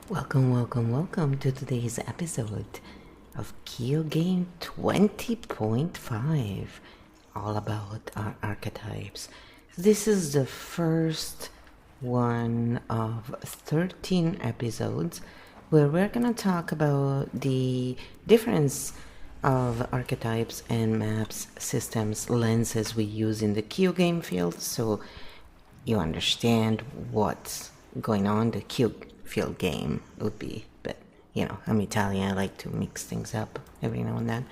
Welcome to today's episode of Kyo Game 20.5, all about our archetypes. This is the first one of 13 episodes where we're going to talk about the difference of archetypes and maps, systems, lenses we use in the Kyo game field, so you understand what's going on. The Kyo field game would be, but I'm Italian, I like to mix things up every now and then.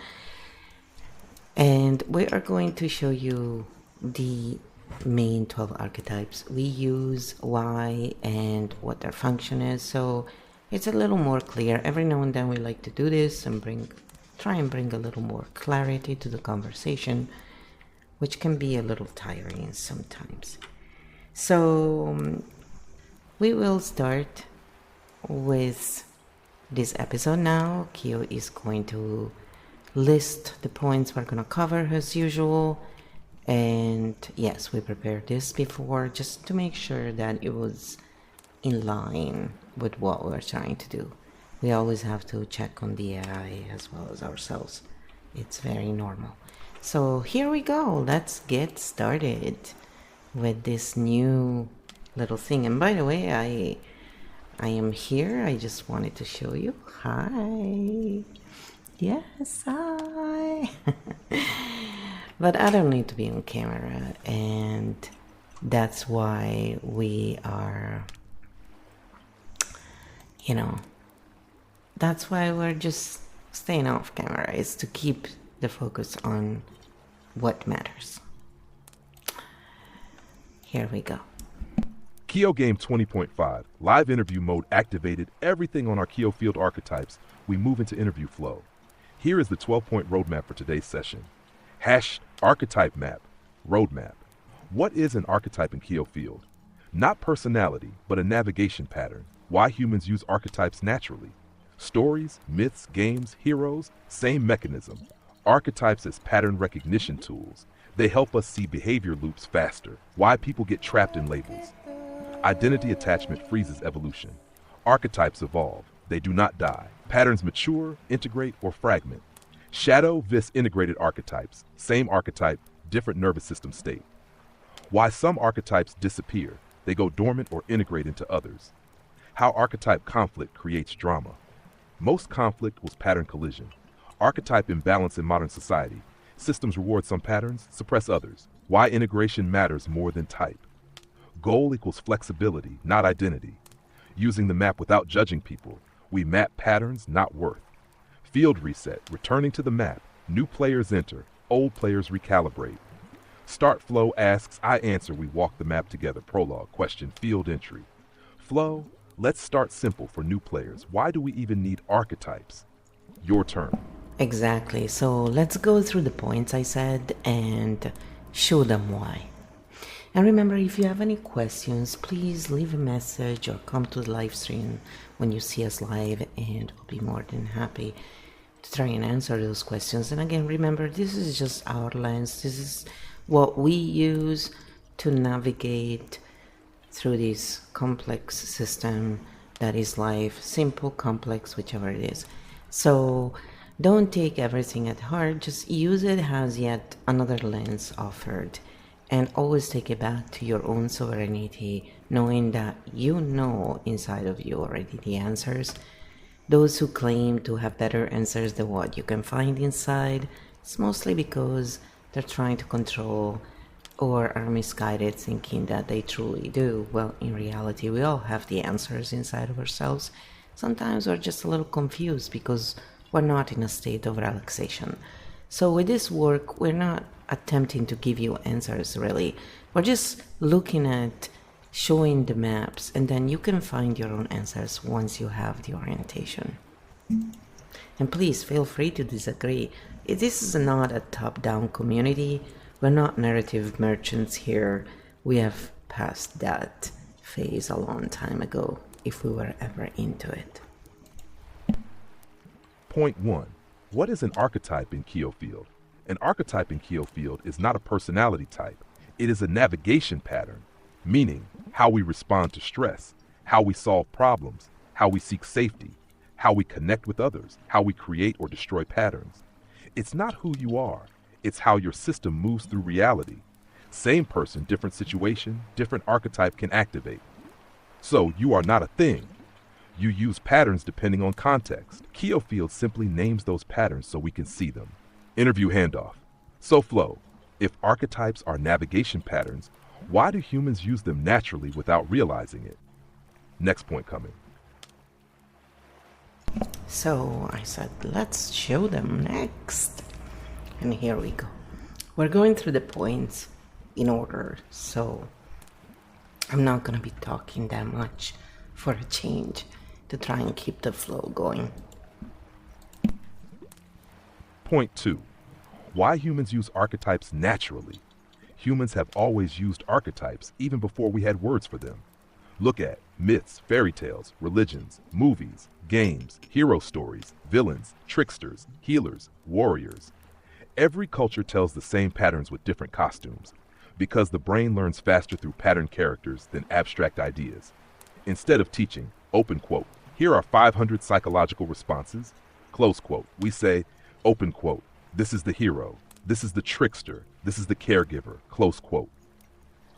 And we are going to show you the main 12 archetypes we use, why, and what their function is, so it's a little more clear. Every now and then we like to do this and try and bring a little more clarity to the conversation, which can be a little tiring sometimes. So we will start with this episode now. Kyo is going to list the points we're going to cover as usual. And yes, we prepared this before just to make sure that it was in line with what we're trying to do. We always have to check on the AI as well as ourselves. It's very normal. So here we go. Let's get started with this new little thing. And by the way, I am here. I just wanted to show you. Hi. Yes, hi. But I don't need to be on camera, and that's why we are, that's why we're just staying off camera, is to keep the focus on what matters. Here we go. Kyo Game 20.5, live interview mode activated, everything on our Kyo field archetypes. We move into interview flow. Here is the 12-point roadmap for today's session. Archetype map, roadmap. What is an archetype in Kyo field? Not personality, but a navigation pattern. Why humans use archetypes naturally. Stories, myths, games, heroes, same mechanism. Archetypes as pattern recognition tools. They help us see behavior loops faster. Why people get trapped in labels. Identity attachment freezes evolution. Archetypes evolve. They do not die. Patterns mature, integrate, or fragment. Shadow vis integrated archetypes. Same archetype, different nervous system state. Why some archetypes disappear. They go dormant or integrate into others. How archetype conflict creates drama. Most conflict was pattern collision. Archetype imbalance in modern society. Systems reward some patterns, suppress others. Why integration matters more than type. Goal equals flexibility, not identity. Using the map without judging people. We map patterns, not worth. Field reset, returning to the map. New players enter, old players recalibrate. Start flow asks, I answer, we walk the map together. Prologue, question, field entry. Flow, let's start simple for new players. Why do we even need archetypes? Your turn. Exactly. So let's go through the points I said and show them why. And remember, if you have any questions, please leave a message or come to the live stream when you see us live, and we'll be more than happy to try and answer those questions. And again, remember, this is just our lens. This is what we use to navigate through this complex system that is life. Simple, complex, whichever it is. So don't take everything at heart. Just use it as yet another lens offered. And always take it back to your own sovereignty, knowing that you know inside of you already the answers. Those who claim to have better answers than what you can find inside, it's mostly because they're trying to control or are misguided, thinking that they truly do. Well, in reality, we all have the answers inside of ourselves. Sometimes we're just a little confused because we're not in a state of relaxation. So with this work, we're not attempting to give you answers, really. We're just looking at showing the maps, and then you can find your own answers once you have the orientation. And please feel free to disagree. This is not a top-down community. We're not narrative merchants here. We have passed that phase a long time ago, if we were ever into it. Point 1. What is an archetype in Kyo field? An archetype in Kyo field is not a personality type. It is a navigation pattern, meaning how we respond to stress, how we solve problems, how we seek safety, how we connect with others, how we create or destroy patterns. It's not who you are, it's how your system moves through reality. Same person, different situation, different archetype can activate. So you are not a thing. You use patterns depending on context. Keofield simply names those patterns so we can see them. Interview handoff. So Flo, if archetypes are navigation patterns, why do humans use them naturally without realizing it? Next point coming. So I said, let's show them next. And here we go. We're going through the points in order, so I'm not going to be talking that much for a change to try and keep the flow going. Point 2. Why humans use archetypes naturally. Humans have always used archetypes even before we had words for them. Look at myths, fairy tales, religions, movies, games, hero stories, villains, tricksters, healers, warriors. Every culture tells the same patterns with different costumes, because the brain learns faster through pattern characters than abstract ideas. Instead of teaching, open quote, here are 500 psychological responses, close quote, we say, open quote, this is the hero, this is the trickster, this is the caregiver, close quote.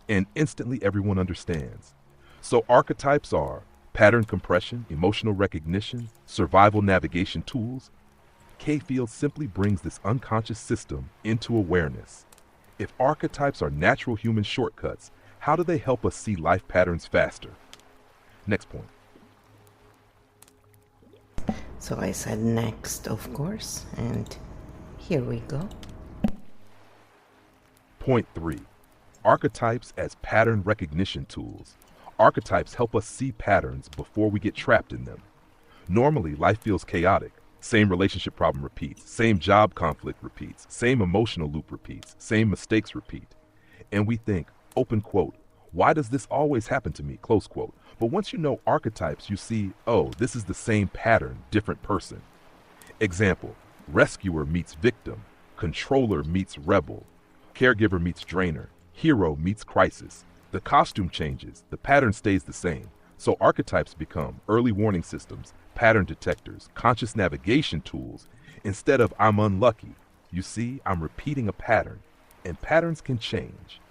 And instantly everyone understands. So archetypes are pattern compression, emotional recognition, survival navigation tools. K-Field simply brings this unconscious system into awareness. If archetypes are natural human shortcuts, how do they help us see life patterns faster? Next point. So I said next, of course, and here we go. Point 3. Archetypes as pattern recognition tools. Archetypes help us see patterns before we get trapped in them. Normally, life feels chaotic. Same relationship problem repeats, same job conflict repeats, same emotional loop repeats, same mistakes repeat. And we think, open quote, why does this always happen to me, close quote. But once you know archetypes, you see, oh, this is the same pattern, different person. Example, rescuer meets victim, controller meets rebel, caregiver meets drainer, hero meets crisis. The costume changes, the pattern stays the same. So archetypes become early warning systems, pattern detectors, conscious navigation tools. Instead of I'm unlucky, you see, I'm repeating a pattern, and patterns can change.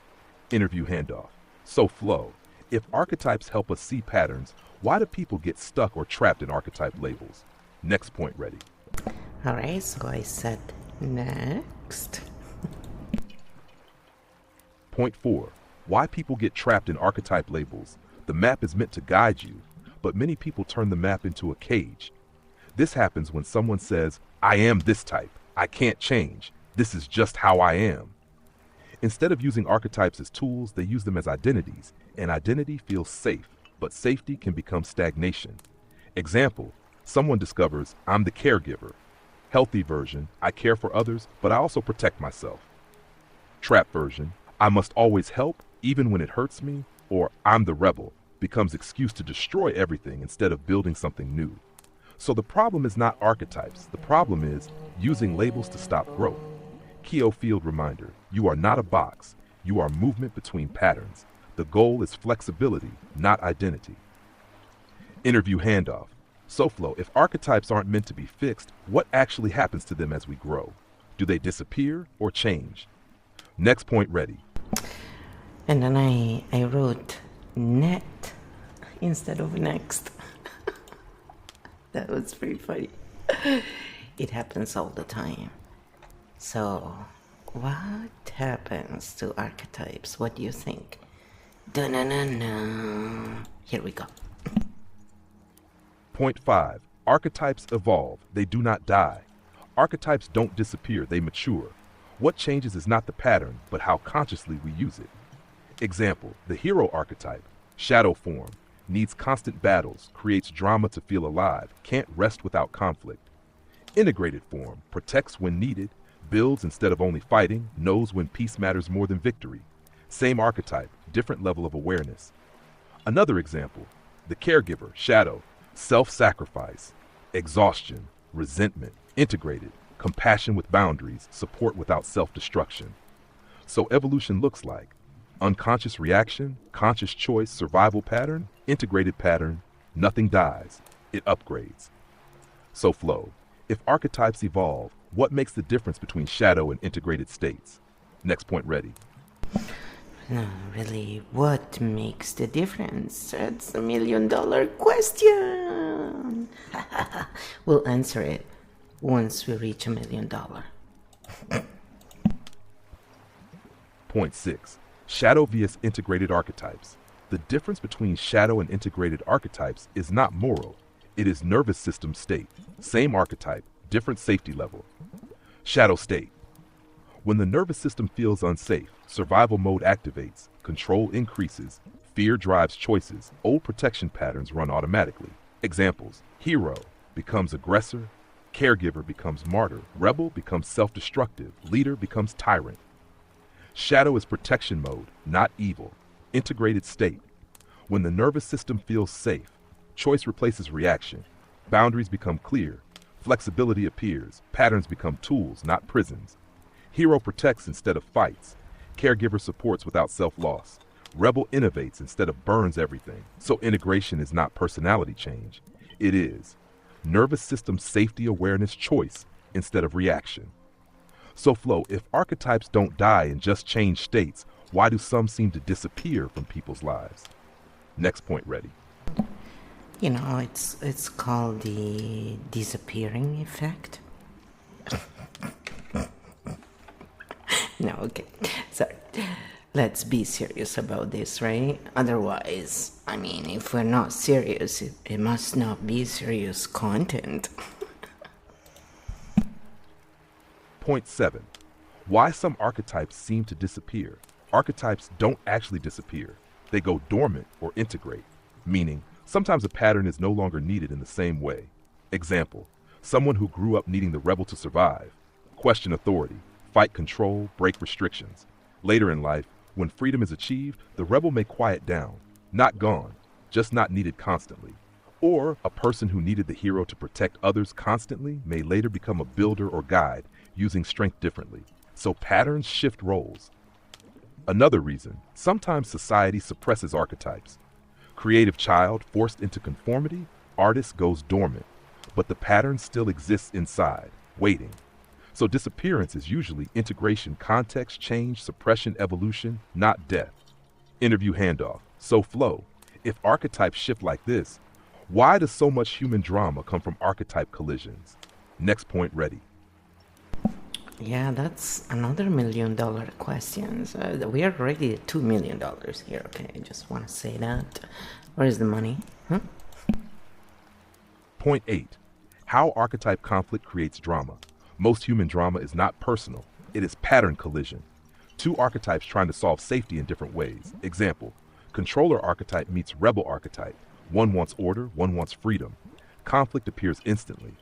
Interview handoff. So Flo, if archetypes help us see patterns, why do people get stuck or trapped in archetype labels? Next point ready. All right, so I said next. Point 4. Why people get trapped in archetype labels. The map is meant to guide you, but many people turn the map into a cage. This happens when someone says, I am this type, I can't change, this is just how I am. Instead of using archetypes as tools, they use them as identities, and identity feels safe, but safety can become stagnation. Example, someone discovers, I'm the caregiver. Healthy version, I care for others, but I also protect myself. Trap version, I must always help, even when it hurts me, or I'm the rebel, becomes excuse to destroy everything instead of building something new. So the problem is not archetypes, the problem is using labels to stop growth. Keofield reminder, you are not a box, you are movement between patterns. The goal is flexibility, not identity. Interview handoff. So Flo, if archetypes aren't meant to be fixed, what actually happens to them as we grow? Do they disappear or change? Next point ready. And then I wrote net instead of next. That was pretty funny. It happens all the time. So, what happens to archetypes? What do you think? Dun-dun-dun-dun. Here we go. Point 5. Archetypes evolve. They do not die. Archetypes don't disappear. They mature. What changes is not the pattern, but how consciously we use it. Example, the hero archetype, shadow form, needs constant battles, creates drama to feel alive, can't rest without conflict. Integrated form, protects when needed, builds instead of only fighting, knows when peace matters more than victory. Same archetype, different level of awareness. Another example, the caregiver, shadow, self-sacrifice, exhaustion, resentment, integrated, compassion with boundaries, support without self-destruction. So evolution looks like unconscious reaction, conscious choice, survival pattern, integrated pattern, nothing dies. It upgrades. So flow. If archetypes evolve, what makes the difference between shadow and integrated states? Next point ready. No, really, what makes the difference? That's $1 million question. We'll answer it once we reach $1 million. Point 6. Shadow vs. integrated archetypes. The difference between shadow and integrated archetypes is not moral. It is nervous system state. Same archetype, different safety level. Shadow state. When the nervous system feels unsafe, survival mode activates, control increases, fear drives choices, old protection patterns run automatically. Examples: hero becomes aggressor, caregiver becomes martyr, rebel becomes self-destructive, leader becomes tyrant. Shadow is protection mode, not evil. Integrated state. When the nervous system feels safe, choice replaces reaction, boundaries become clear, flexibility appears, patterns become tools, not prisons. Hero protects instead of fights. Caregiver supports without self-loss. Rebel innovates instead of burns everything. So integration is not personality change. It is nervous system safety awareness choice instead of reaction. So flow, if archetypes don't die and just change states, why do some seem to disappear from people's lives? Next point ready. You know, it's called the disappearing effect. No, okay. Sorry. Let's be serious about this, right? Otherwise, I mean, if we're not serious, it must not be serious content. Point 7. Why some archetypes seem to disappear. Archetypes don't actually disappear. They go dormant or integrate, meaning sometimes a pattern is no longer needed in the same way. Example: someone who grew up needing the rebel to survive, question authority, fight control, break restrictions. Later in life, when freedom is achieved, the rebel may quiet down, not gone, just not needed constantly. Or a person who needed the hero to protect others constantly may later become a builder or guide, using strength differently. So patterns shift roles. Another reason, sometimes society suppresses archetypes. Creative child forced into conformity, artist goes dormant, but the pattern still exists inside, waiting. So disappearance is usually integration, context, change, suppression, evolution, not death. Interview handoff. So flow. If archetypes shift like this, why does so much human drama come from archetype collisions? Next point ready. Yeah, that's another $1 million question. So we are already at $2 million here, okay? I just want to say that. Where is the money? Huh? Point 8. How archetype conflict creates drama. Most human drama is not personal. It is pattern collision. Two archetypes trying to solve safety in different ways. Example: controller archetype meets rebel archetype. One wants order, one wants freedom. Conflict appears instantly.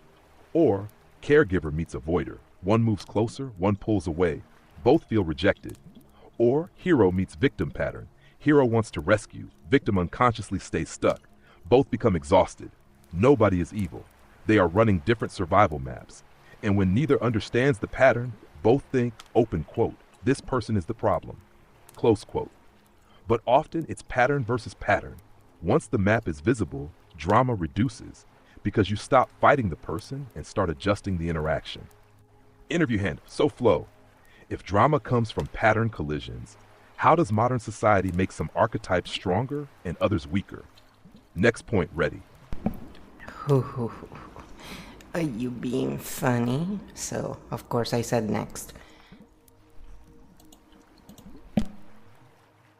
Or caregiver meets avoider. One moves closer, one pulls away. Both feel rejected. Or hero meets victim pattern. Hero wants to rescue. Victim unconsciously stays stuck. Both become exhausted. Nobody is evil. They are running different survival maps. And when neither understands the pattern, both think, open quote, this person is the problem, close quote. But often it's pattern versus pattern. Once the map is visible, drama reduces because you stop fighting the person and start adjusting the interaction. Interview handoff. So flow. If drama comes from pattern collisions, how does modern society make some archetypes stronger and others weaker? Next point ready. Are you being funny? So, of course, I said next.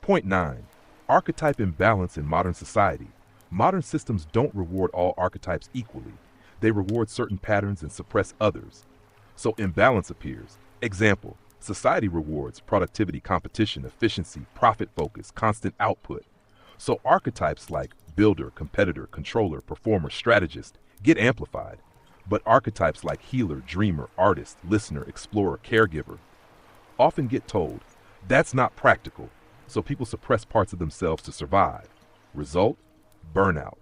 Point 9. Archetype imbalance in modern society. Modern systems don't reward all archetypes equally. They reward certain patterns and suppress others. So imbalance appears. Example: society rewards productivity, competition, efficiency, profit focus, constant output. So archetypes like builder, competitor, controller, performer, strategist get amplified. But archetypes like healer, dreamer, artist, listener, explorer, caregiver often get told, that's not practical, so people suppress parts of themselves to survive. Result: burnout,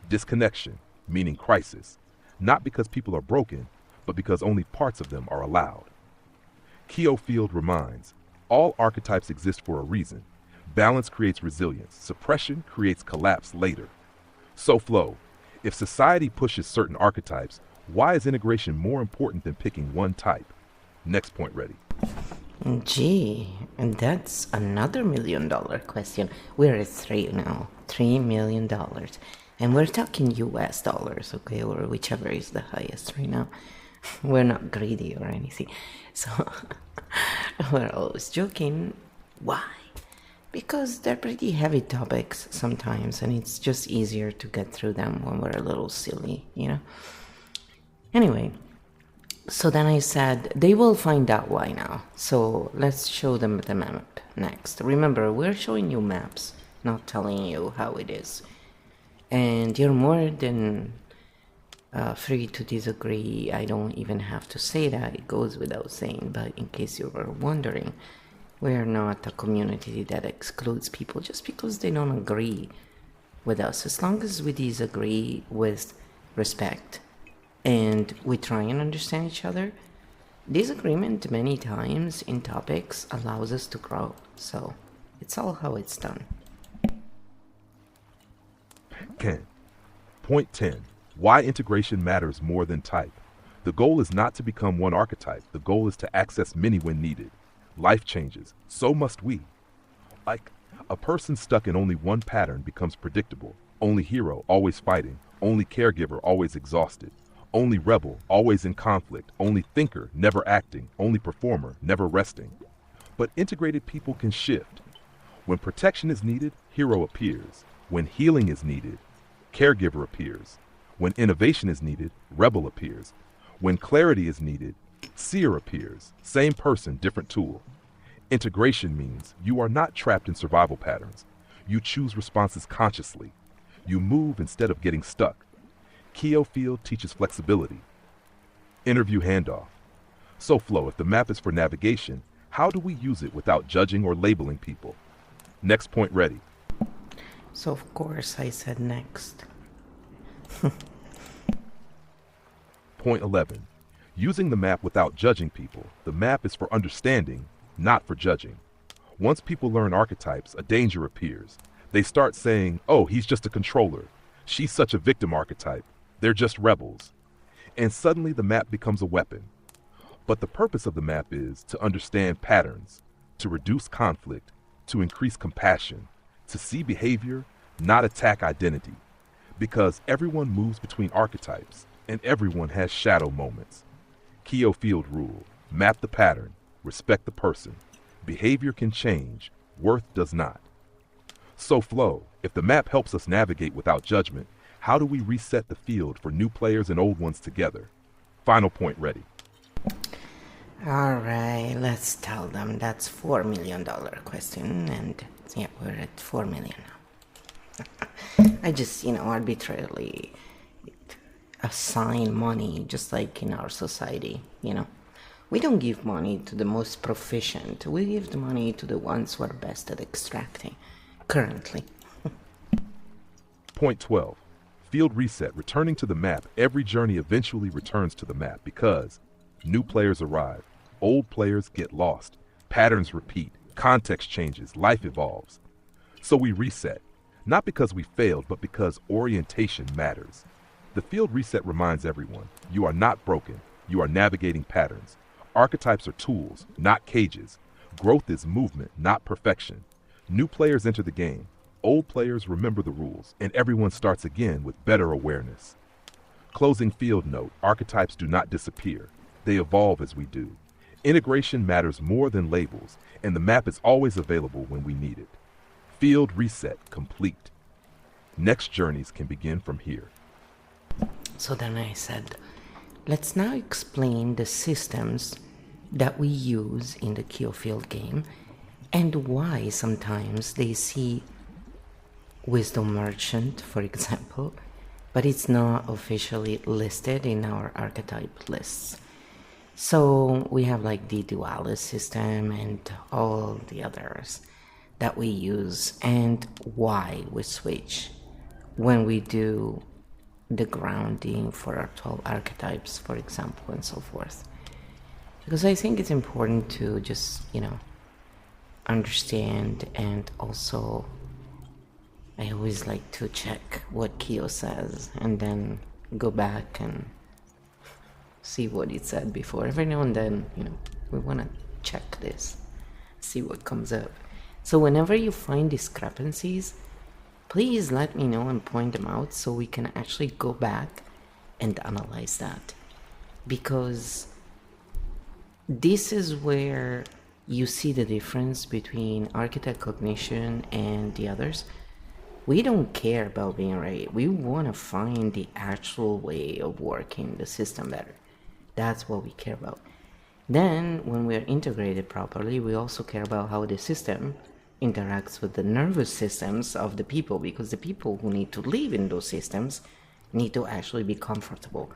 disconnection, meaning crisis, not because people are broken, but because only parts of them are allowed. Keough reminds, all archetypes exist for a reason. Balance creates resilience, suppression creates collapse later. So flow. If society pushes certain archetypes, why is integration more important than picking one type? Next point ready. Gee, and that's another $1 million question. We're at three now, $3 million. And we're talking US dollars, okay, or whichever is the highest right now. We're not greedy or anything. So we're always joking. Why? Because they're pretty heavy topics sometimes, and it's just easier to get through them when we're a little silly, you know? Anyway, so then I said, they will find out why now. So let's show them the map next. Remember, we're showing you maps, not telling you how it is. And you're more than free to disagree. I don't even have to say that. It goes without saying. But in case you were wondering, we're not a community that excludes people just because they don't agree with us. As long as we disagree with respect and we try and understand each other, disagreement many times in topics allows us to grow. So it's all how it's done. Ken. Point 10. Why integration matters more than type. The goal is not to become one archetype. The goal is to access many when needed. Life changes. So must we. Like, a person stuck in only one pattern becomes predictable. Only hero, always fighting. Only caregiver, always exhausted. Only rebel, always in conflict. Only thinker, never acting. Only performer, never resting. But integrated people can shift. When protection is needed, hero appears. When healing is needed, caregiver appears. When innovation is needed, rebel appears. When clarity is needed, seer appears. Same person, different tool. Integration means you are not trapped in survival patterns. You choose responses consciously. You move instead of getting stuck. Keo Field teaches flexibility. Interview handoff. So Flo, if the map is for navigation, how do we use it without judging or labeling people? Next point ready. So of course I said next. Point 11. Using the map without judging people. The map is for understanding, not for judging. Once people learn archetypes, a danger appears. They start saying, oh, he's just a controller. She's such a victim archetype. They're just rebels. And suddenly the map becomes a weapon. But the purpose of the map is to understand patterns, to reduce conflict, to increase compassion, to see behavior, not attack identity. Because everyone moves between archetypes, and everyone has shadow moments. Keo Field rule: map the pattern, respect the person. Behavior can change, worth does not. So Flo, if the map helps us navigate without judgment, how do we reset the field for new players and old ones together? Final point ready. Alright, let's tell them that's $4 million question, and yeah, we're at 4 million now. I just, arbitrarily assign money, just like in our society, We don't give money to the most proficient, we give the money to the ones who are best at extracting, currently. Point 12. Field reset. Returning to the map. Every journey eventually returns to the map because new players arrive, old players get lost, patterns repeat, context changes, life evolves. So we reset, not because we failed, but because orientation matters. The field reset reminds everyone, you are not broken, you are navigating patterns. Archetypes are tools, not cages. Growth is movement, not perfection. New players enter the game. Old players remember the rules, and everyone starts again with better awareness. Closing field note: archetypes do not disappear. They evolve as we do. Integration matters more than labels, and the map is always available when we need it. Field reset complete. Next journeys can begin from here. So then I said, let's now explain the systems that we use in the Keo Field game and why sometimes they see Wisdom Merchant, for example, but it's not officially listed in our archetype lists. So we have like the Dualis system and all the others that we use, and why we switch when we do the grounding for our 12 archetypes, for example, and so forth. Because I think it's important to just, understand and also I always like to check what Kyo says and then go back and see what it said before. Every now and then, we want to check this, see what comes up. So whenever you find discrepancies, please let me know and point them out so we can actually go back and analyze that. Because this is where you see the difference between Architect Cognition and the others. We don't care about being right. We want to find the actual way of working the system better. That's what we care about. Then, when we're integrated properly, we also care about how the system interacts with the nervous systems of the people, because the people who need to live in those systems need to actually be comfortable.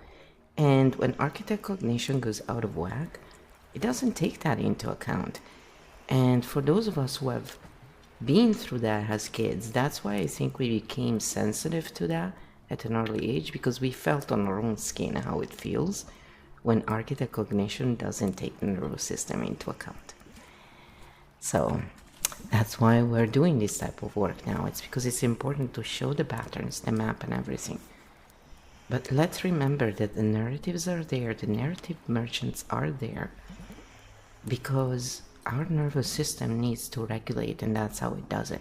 And when Architect Cognition goes out of whack, it doesn't take that into account. And for those of us who have been through that as kids, that's why I think we became sensitive to that at an early age, because we felt on our own skin how it feels when Architect Cognition doesn't take the nervous system into account. So that's why we're doing this type of work now. It's because it's important to show the patterns, the map and everything. But let's remember that the narratives are there, the narrative merchants are there, because our nervous system needs to regulate, and that's how it does it.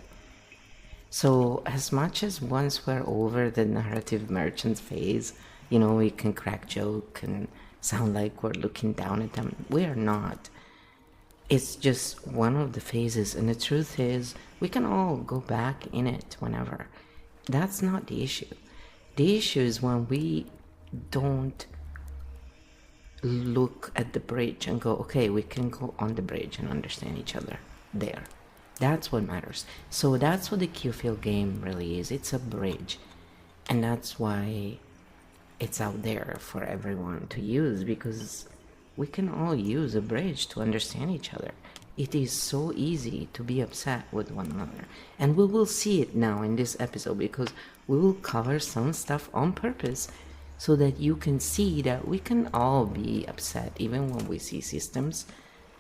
So as much as once we're over the narrative merchants phase, we can crack joke and sound like we're looking down at them. We are not. It's just one of the phases, and the truth is we can all go back in it whenever. That's not the issue. The issue is when we don't look at the bridge and go, okay, we can go on the bridge and understand each other there. That's what matters. So that's what the Q-Field game really is. It's a bridge, and that's why it's out there for everyone to use, because we can all use a bridge to understand each other. It is so easy to be upset with one another, and we will see it now in this episode, because we will cover some stuff on purpose so that you can see that we can all be upset. Even when we see systems,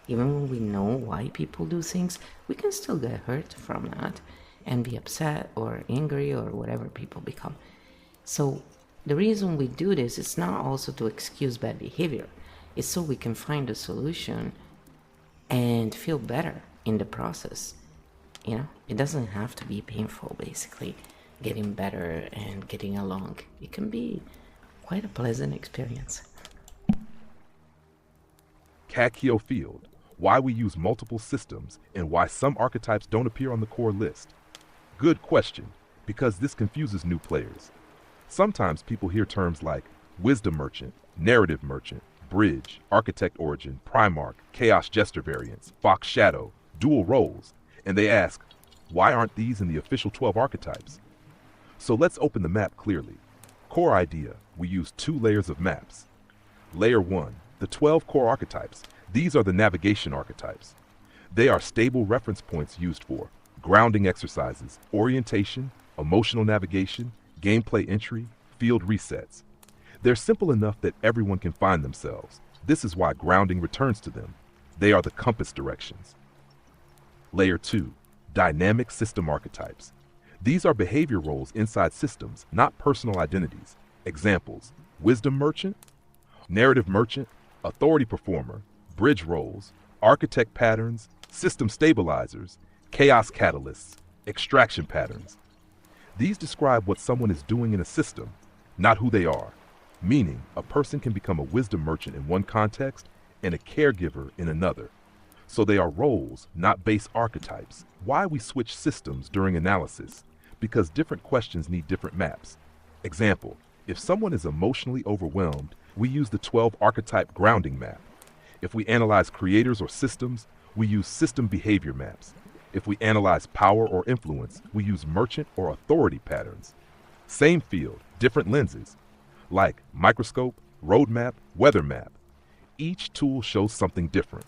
even when we know why people do things, we can still get hurt from that and be upset or angry or whatever people become. So the reason we do this is not also to excuse bad behavior. It's so we can find a solution and feel better in the process. It doesn't have to be painful, basically, getting better and getting along. It can be quite a pleasant experience. Kakio Field, why we use multiple systems and why some archetypes don't appear on the core list. Good question, because this confuses new players. Sometimes people hear terms like Wisdom Merchant, Narrative Merchant, Bridge, Architect Origin, Primarch, Chaos Jester Variants, Fox Shadow, Dual Roles, and they ask, why aren't these in the official 12 archetypes? So let's open the map clearly. Core idea, we use 2 layers of maps. Layer 1, the 12 core archetypes. These are the navigation archetypes. They are stable reference points used for grounding exercises, orientation, emotional navigation, gameplay entry, field resets. They're simple enough that everyone can find themselves. This is why grounding returns to them. They are the compass directions. Layer 2, dynamic system archetypes. These are behavior roles inside systems, not personal identities. Examples, Wisdom Merchant, Narrative Merchant, Authority Performer, Bridge Roles, Architect Patterns, System Stabilizers, Chaos Catalysts, Extraction Patterns. These describe what someone is doing in a system, not who they are. Meaning, a person can become a wisdom merchant in one context and a caregiver in another. So they are roles, not base archetypes. Why we switch systems during analysis? Because different questions need different maps. Example, if someone is emotionally overwhelmed, we use the 12 archetype grounding map. If we analyze creators or systems, we use system behavior maps. If we analyze power or influence, we use merchant or authority patterns. Same field, different lenses, like microscope, roadmap, weather map. Each tool shows something different.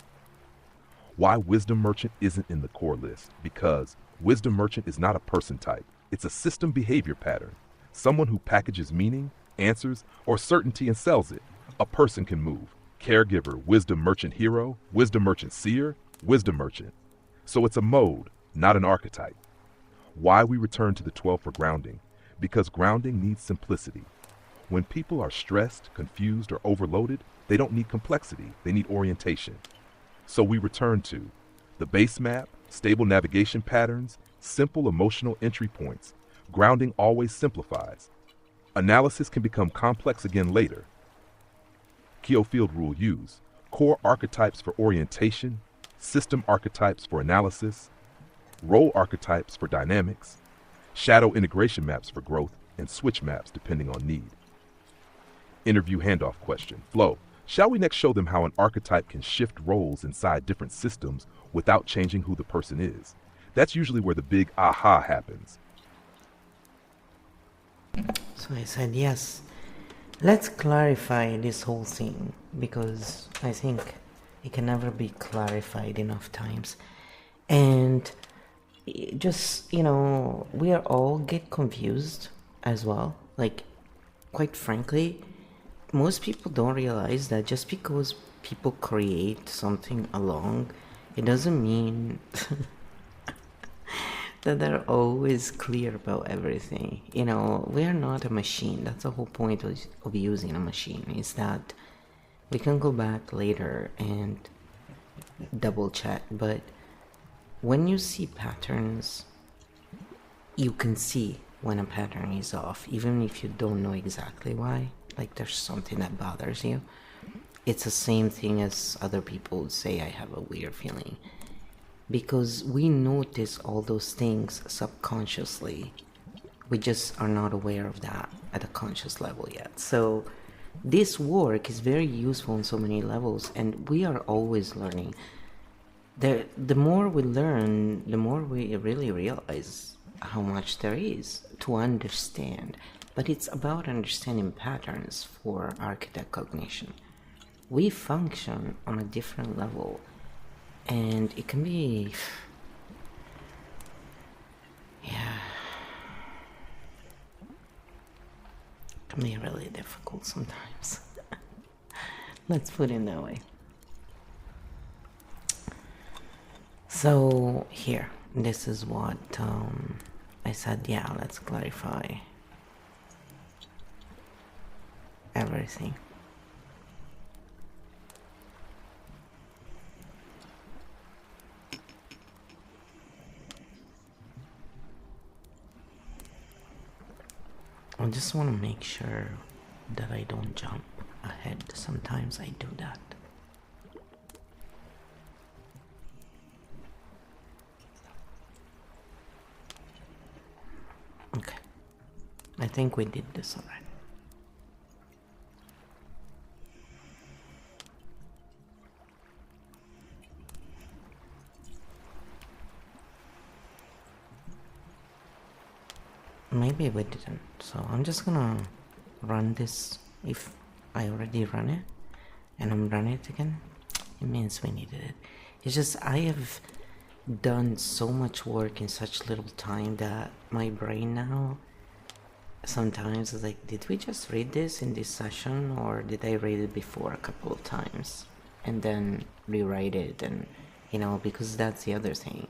Why Wisdom Merchant isn't in the core list? Because Wisdom Merchant is not a person type. It's a system behavior pattern. Someone who packages meaning, answers, or certainty and sells it. A person can move. Caregiver, Wisdom Merchant Hero, Wisdom Merchant Seer, Wisdom Merchant. So it's a mode, not an archetype. Why we return to the 12 for grounding? Because grounding needs simplicity. When people are stressed, confused, or overloaded, they don't need complexity, they need orientation. So we return to the base map, stable navigation patterns, simple emotional entry points. Grounding always simplifies. Analysis can become complex again later. Keo Field Rule use core archetypes for orientation, system archetypes for analysis, role archetypes for dynamics, shadow integration maps for growth, and switch maps depending on need. Interview handoff question. Flo, shall we next show them how an archetype can shift roles inside different systems without changing who the person is? That's usually where the big aha happens. So I said, yes, let's clarify this whole thing, because I think it can never be clarified enough times. And just, we are all get confused as well. Like, quite frankly, most people don't realize that just because people create something along, it doesn't mean that they're always clear about everything. We are not a machine. That's the whole point of using a machine, is that we can go back later and double check. But when you see patterns, you can see when a pattern is off, even if you don't know exactly why. Like, there's something that bothers you. It's the same thing as other people would say, I have a weird feeling. Because we notice all those things subconsciously. We just are not aware of that at a conscious level yet. So this work is very useful on so many levels, and we are always learning. The more we learn, the more we really realize how much there is to understand. But it's about understanding patterns for Architect Cognition. We function on a different level, and it can be, it can be really difficult sometimes. Let's put it that way. So here, this is what I said, yeah, let's clarify everything. I just want to make sure that I don't jump ahead. Sometimes I do that. Okay, I think we did this already. Maybe we didn't, so I'm just gonna run this. If I already run it and I'm running it again, it means we needed it. It's just I have done so much work in such little time that my brain now sometimes is like, did we just read this in this session, or did I read it before a couple of times and then rewrite it? And because that's the other thing,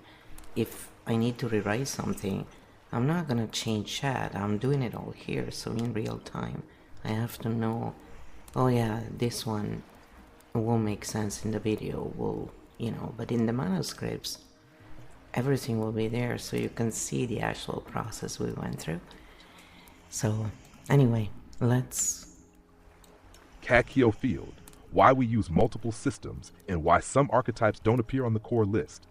if I need to rewrite something, I'm not gonna change chat, I'm doing it all here. So in real time I have to know, oh yeah, this one will make sense in the video, but in the manuscripts everything will be there, so you can see the actual process we went through. So anyway, let's Keo Field, why we use multiple systems and why some archetypes don't appear on the core list.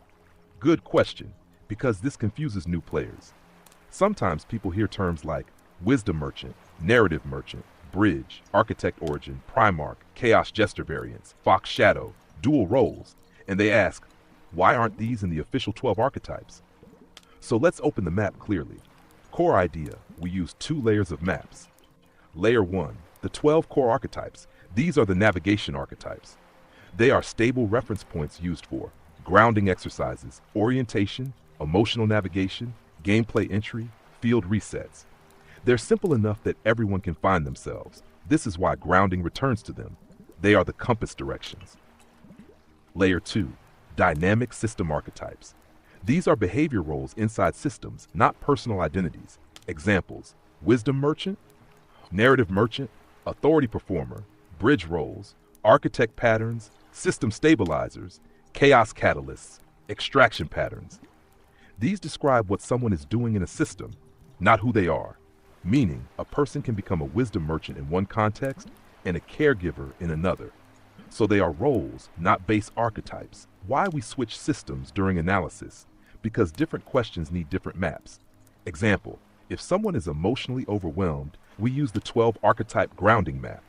Good question, because this confuses new players. Sometimes people hear terms like Wisdom Merchant, Narrative Merchant, Bridge, Architect Origin, Primarch, Chaos Jester Variants, Fox Shadow, Dual Roles, and they ask, why aren't these in the official 12 archetypes? So let's open the map clearly. Core idea, we use 2 layers of maps. Layer 1, the 12 core archetypes. These are the navigation archetypes. They are stable reference points used for grounding exercises, orientation, emotional navigation, gameplay entry, field resets. They're simple enough that everyone can find themselves. This is why grounding returns to them. They are the compass directions. Layer 2, dynamic system archetypes. These are behavior roles inside systems, not personal identities. Examples: wisdom merchant, narrative merchant, authority performer, bridge roles, architect patterns, system stabilizers, chaos catalysts, extraction patterns. These describe what someone is doing in a system, not who they are. Meaning, a person can become a wisdom merchant in one context and a caregiver in another. So they are roles, not base archetypes. Why we switch systems during analysis? Because different questions need different maps. Example: if someone is emotionally overwhelmed, we use the 12 archetype grounding map.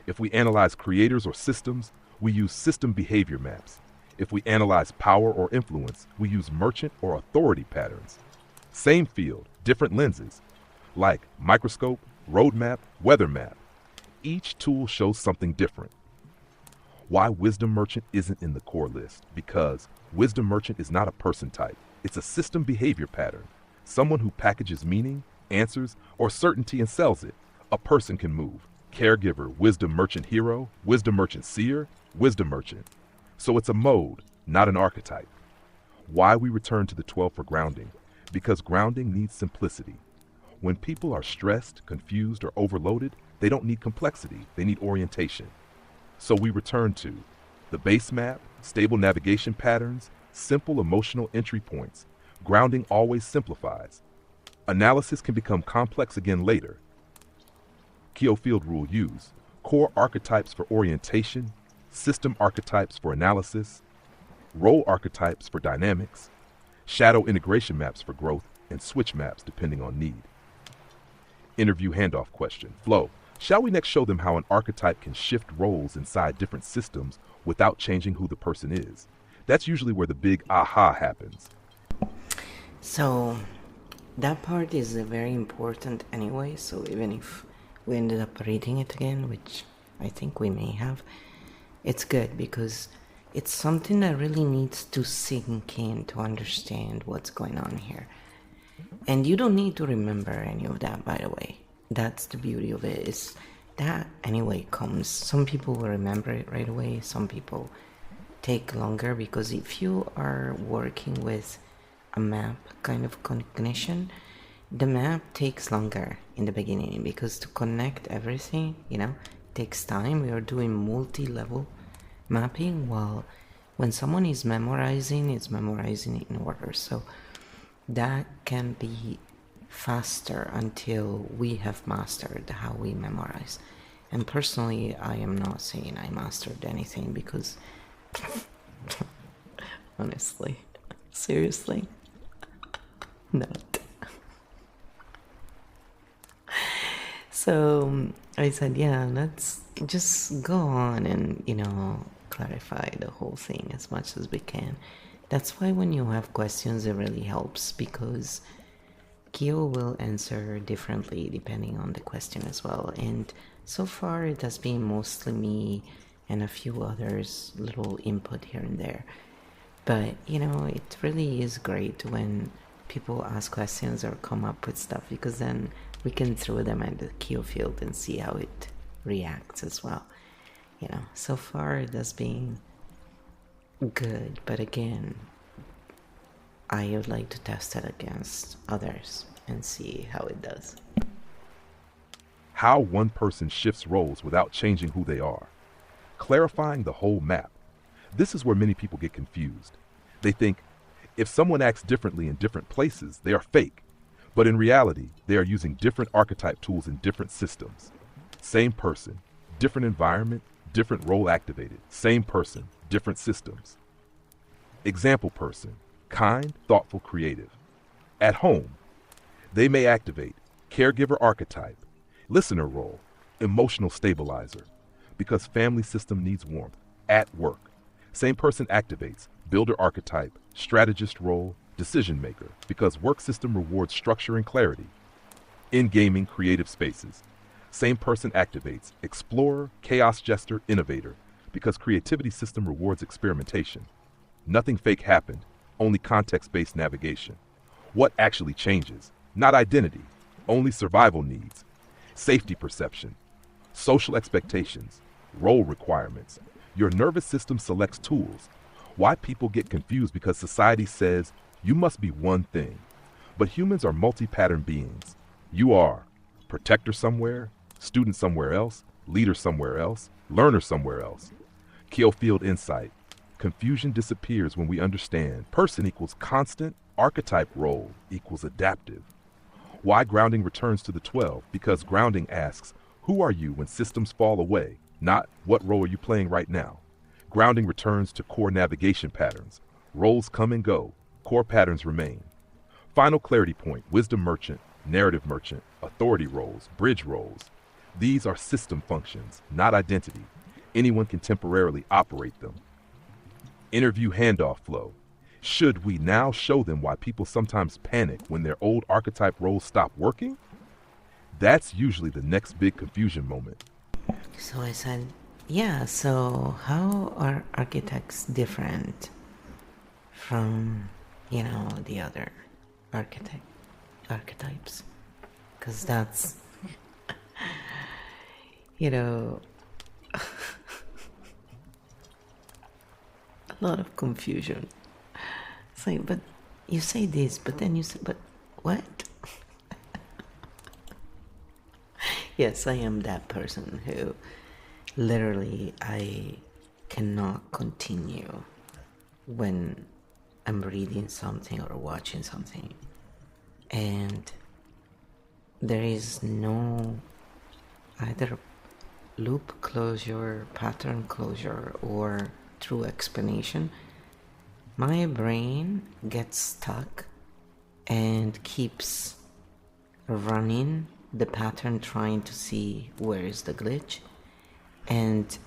If we analyze creators or systems, we use system behavior maps. If we analyze power or influence, we use merchant or authority patterns. Same field, different lenses, like microscope, roadmap, weather map. Each tool shows something different. Why wisdom merchant isn't in the core list? Because wisdom merchant is not a person type. It's a system behavior pattern. Someone who packages meaning, answers, or certainty and sells it. A person can move. Caregiver, wisdom merchant hero, wisdom merchant seer, wisdom merchant. So it's a mode, not an archetype. Why we return to the 12 for grounding? Because grounding needs simplicity. When people are stressed, confused, or overloaded, they don't need complexity, they need orientation. So we return to the base map, stable navigation patterns, simple emotional entry points. Grounding always simplifies. Analysis can become complex again later. Keogh Field Rule use core archetypes for orientation, system archetypes for analysis, role archetypes for dynamics, shadow integration maps for growth, and switch maps depending on need. Interview handoff question. Flo, shall we next show them how an archetype can shift roles inside different systems without changing who the person is? That's usually where the big aha happens. So that part is very important anyway, so even if we ended up reading it again, which I think we may have, it's good because it's something that really needs to sink in to understand what's going on here. And you don't need to remember any of that, by the way. That's the beauty of it, is that anyway comes. Some people will remember it right away, some people take longer, because if you are working with a map kind of cognition, the map takes longer in the beginning because to connect everything, takes time. We are doing multi-level mapping, while when someone is memorizing, it's memorizing it in order. So that can be faster until we have mastered how we memorize. And personally, I am not saying I mastered anything because honestly, seriously, not. So I said, yeah, let's just go on and, clarify the whole thing as much as we can. That's why when you have questions, it really helps, because Keogh will answer differently depending on the question as well. And so far, it has been mostly me and a few others, little input here and there. But, it really is great when people ask questions or come up with stuff, because then we can throw them at the Keogh field and see how it reacts as well. So far it has been good, but again, I would like to test it against others and see how it does. How one person shifts roles without changing who they are. Clarifying the whole map. This is where many people get confused. They think if someone acts differently in different places, they are fake. But in reality, they are using different archetype tools in different systems. Same person, different environment, different role activated. Same person, different systems. Example person, kind, thoughtful, creative. At home, they may activate caregiver archetype, listener role, emotional stabilizer, because family system needs warmth. At work, same person activates builder archetype, strategist role, decision maker, because work system rewards structure and clarity. In gaming, creative spaces, same person activates explorer, chaos jester, innovator, because creativity system rewards experimentation. Nothing fake happened, only context-based navigation. What actually changes? Not identity, only survival needs, safety perception, social expectations, role requirements. Your nervous system selects tools. Why people get confused? Because society says You must be one thing. But humans are multi-pattern beings. You are protector somewhere, student somewhere else, leader somewhere else, learner somewhere else. Field insight. Confusion disappears when we understand person equals constant, archetype role equals adaptive. Why grounding returns to the 12? Because grounding asks, who are you when systems fall away? Not what role are you playing right now? Grounding returns to core navigation patterns. Roles come and go. Core patterns remain. Final clarity point, wisdom merchant, narrative merchant, authority roles, bridge roles. These are system functions, not identity. Anyone can temporarily operate them. Interview handoff flow. Should we now show them why people sometimes panic when their old archetype roles stop working? That's usually the next big confusion moment. So I said, yeah, so how are architects different from, the other archetypes? Because that's, a lot of confusion. It's like, but you say this, but then you say, but what? Yes, I am that person who literally I cannot continue when I'm reading something or watching something and there is no either loop closure, pattern closure, or true explanation. My brain gets stuck and keeps running the pattern, trying to see where is the glitch, and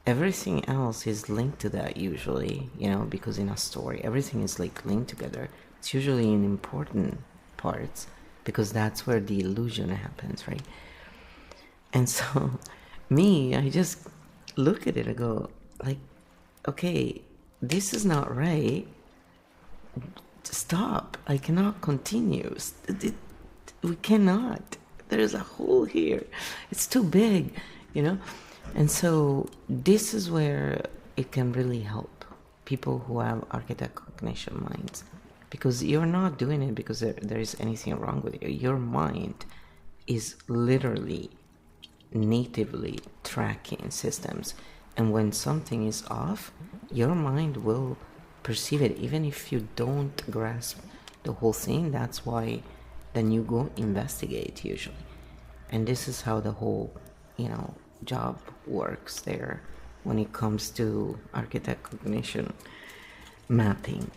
everything else is linked to that usually, because in a story everything is like linked together. It's usually in important parts because that's where the illusion happens, right? And so I just look at it and go like, okay, this is not right. Stop. I cannot continue. We cannot. There's a hole here. It's too big, And so this is where it can really help people who have architect cognition minds, because you're not doing it because there is anything wrong with you. Your mind is literally natively tracking systems, and when something is off, your mind will perceive it even if you don't grasp the whole thing. That's why then you go investigate usually. And this is how the whole job works there when it comes to architect cognition mapping.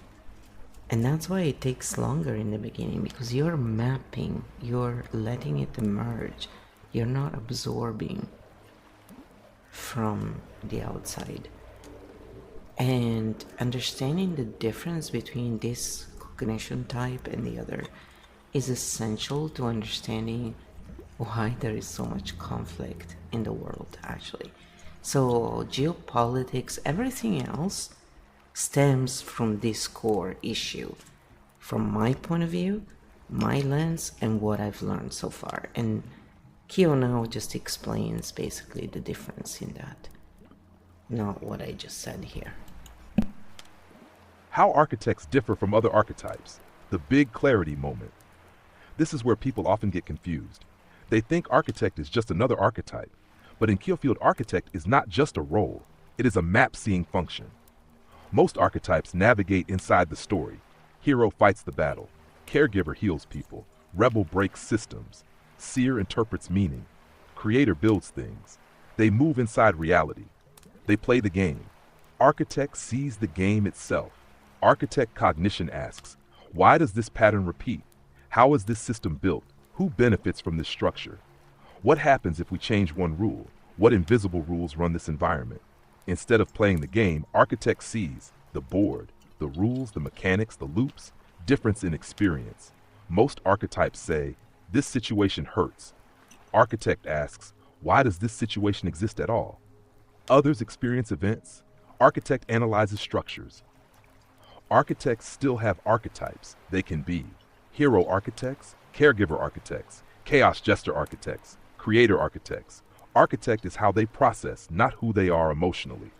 And that's why it takes longer in the beginning, because you're mapping, you're letting it emerge, you're not absorbing from the outside. And understanding the difference between this cognition type and the other is essential to understanding why there is so much conflict in the world, actually. So geopolitics, everything else stems from this core issue, from my point of view, my lens, and what I've learned so far. And Kyo now just explains basically the difference in that, not what I just said here. How architects differ from other archetypes. The big clarity moment. This is where people often get confused. They think architect is just another archetype, but in Kiofield, architect is not just a role, it is a map-seeing function. Most archetypes navigate inside the story. Hero fights the battle, caregiver heals people, rebel breaks systems, seer interprets meaning, creator builds things. They move inside reality. They play the game. Architect sees the game itself. Architect Cognition asks, why does this pattern repeat? How is this system built? Who benefits from this structure? What happens if we change one rule? What invisible rules run this environment? Instead of playing the game, Architect sees the board, the rules, the mechanics, the loops, difference in experience. Most archetypes say, this situation hurts. Architect asks, why does this situation exist at all? Others experience events. Architect analyzes structures. Architects still have archetypes. They can be hero architects, caregiver architects, chaos jester architects, creator architects. Architect is how they process, not who they are emotionally.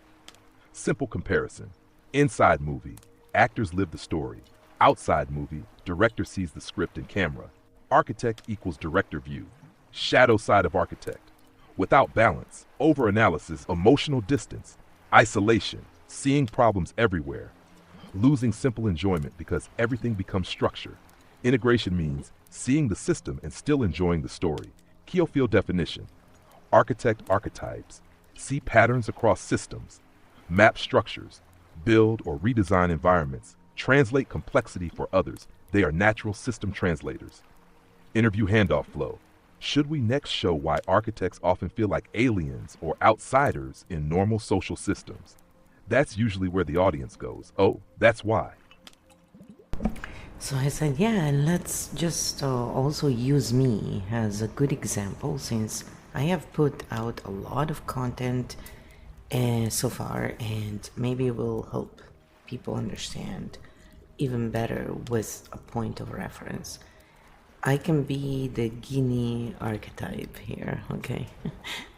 Simple comparison. Inside movie. Actors live the story. Outside movie, director sees the script and camera. Architect equals director view. Shadow side of architect. Without balance, overanalysis, emotional distance, isolation, seeing problems everywhere. Losing simple enjoyment because everything becomes structure. Integration means seeing the system and still enjoying the story. Keofield definition. Architect archetypes. See patterns across systems. Map structures. Build or redesign environments. Translate complexity for others. They are natural system translators. Interview handoff flow. Should we next show why architects often feel like aliens or outsiders in normal social systems? That's usually where the audience goes. Oh, that's why. So I said, yeah, and let's just also use me as a good example, since I have put out a lot of content so far, and maybe it will help people understand even better with a point of reference. I can be the guinea archetype here, okay?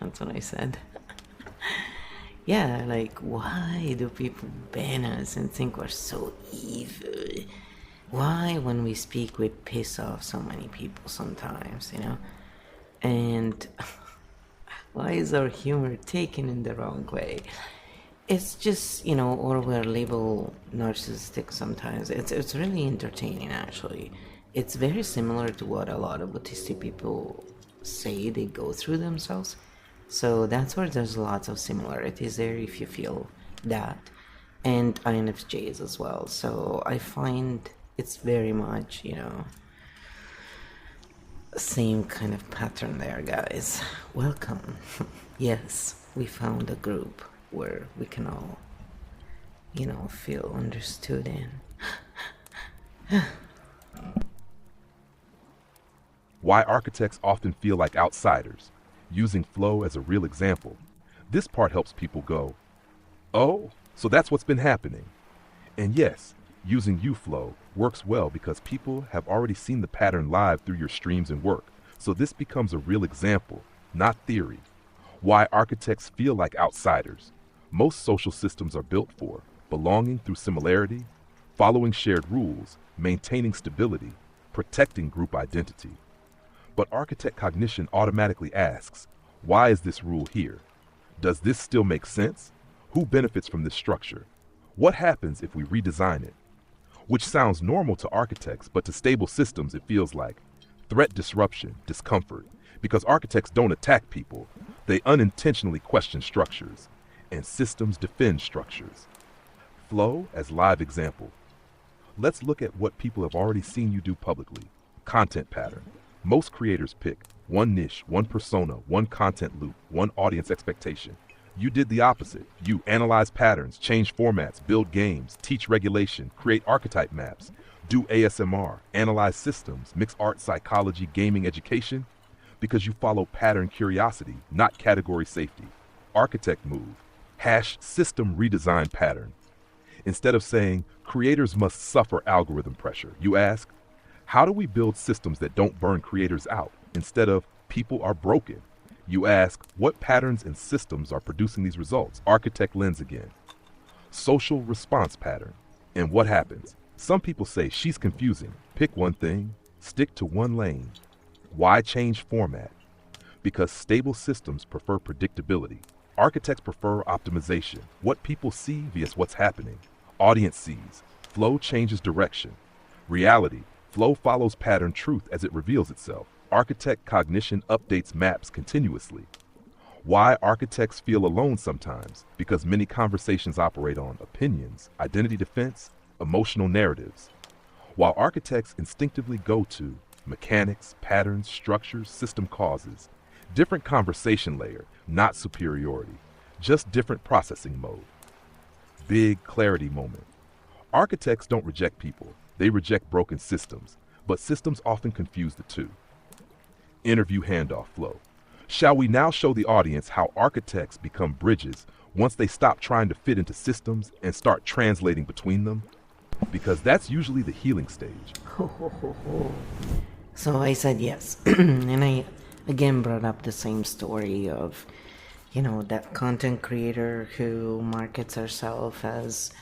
That's what I said. Yeah, like, why do people ban us and think we're so evil? Why, when we speak, we piss off so many people sometimes, you know? And why is our humor taken in the wrong way? It's just, you know, or we're labeled narcissistic sometimes. It's really entertaining, actually. It's very similar to what a lot of autistic people say they go through themselves. So that's where there's lots of similarities there if you feel that. And INFJs as well. So I find it's very much, you know, same kind of pattern there, guys. Welcome. Yes, we found a group where we can all, you know, feel understood in. Why architects often feel like outsiders. Using flow as a real example. This part helps people go, oh, so that's what's been happening. And yes, using UFlow works well because people have already seen the pattern live through your streams and work. So this becomes a real example, not theory. Why architects feel like outsiders. Most social systems are built for belonging through similarity, following shared rules, maintaining stability, protecting group identity. But Architect Cognition automatically asks, why is this rule here? Does this still make sense? Who benefits from this structure? What happens if we redesign it? Which sounds normal to architects, but to stable systems it feels like threat, disruption, discomfort. Because architects don't attack people, they unintentionally question structures, and systems defend structures. Flow as live example. Let's look at what people have already seen you do publicly. Content pattern. Most creators pick one niche, one persona, one content loop, one audience expectation. You did the opposite. You analyze patterns, change formats, build games, teach regulation, create archetype maps, do ASMR, analyze systems, mix art, psychology, gaming, education, because you follow pattern curiosity, not category safety. Architect move. #system redesign pattern. Instead of saying, creators must suffer algorithm pressure, you ask, how do we build systems that don't burn creators out? Instead of, people are broken, you ask, what patterns and systems are producing these results? Architect lens again. Social response pattern. And what happens? Some people say, she's confusing. Pick one thing, stick to one lane. Why change format? Because stable systems prefer predictability. Architects prefer optimization. What people see via what's happening. Audience sees. Flow changes direction. Reality. Flow follows pattern truth as it reveals itself. Architect Cognition updates maps continuously. Why architects feel alone sometimes? Because many conversations operate on opinions, identity defense, emotional narratives. While architects instinctively go to mechanics, patterns, structures, system causes. Different conversation layer, not superiority. Just different processing mode. Big clarity moment. Architects don't reject people. They reject broken systems, but systems often confuse the two. Interview handoff flow. Shall we now show the audience how architects become bridges once they stop trying to fit into systems and start translating between them? Because that's usually the healing stage. So I said yes. And I again brought up the same story of, you know, that content creator who markets herself as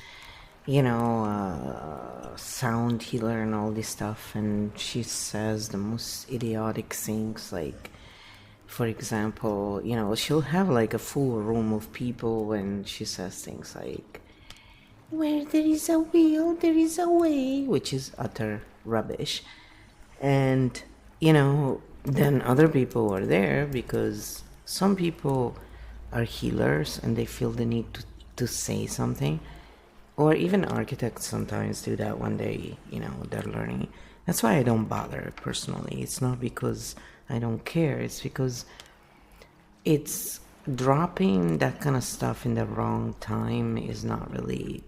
sound healer and all this stuff, and she says the most idiotic things, like, for example, she'll have like a full room of people and she says things like, where there is a will, there is a way, which is utter rubbish. And, then other people are there because some people are healers and they feel the need to say something. Or even architects sometimes do that when they're learning. That's why I don't bother personally. It's not because I don't care. It's because it's dropping that kind of stuff in the wrong time is not really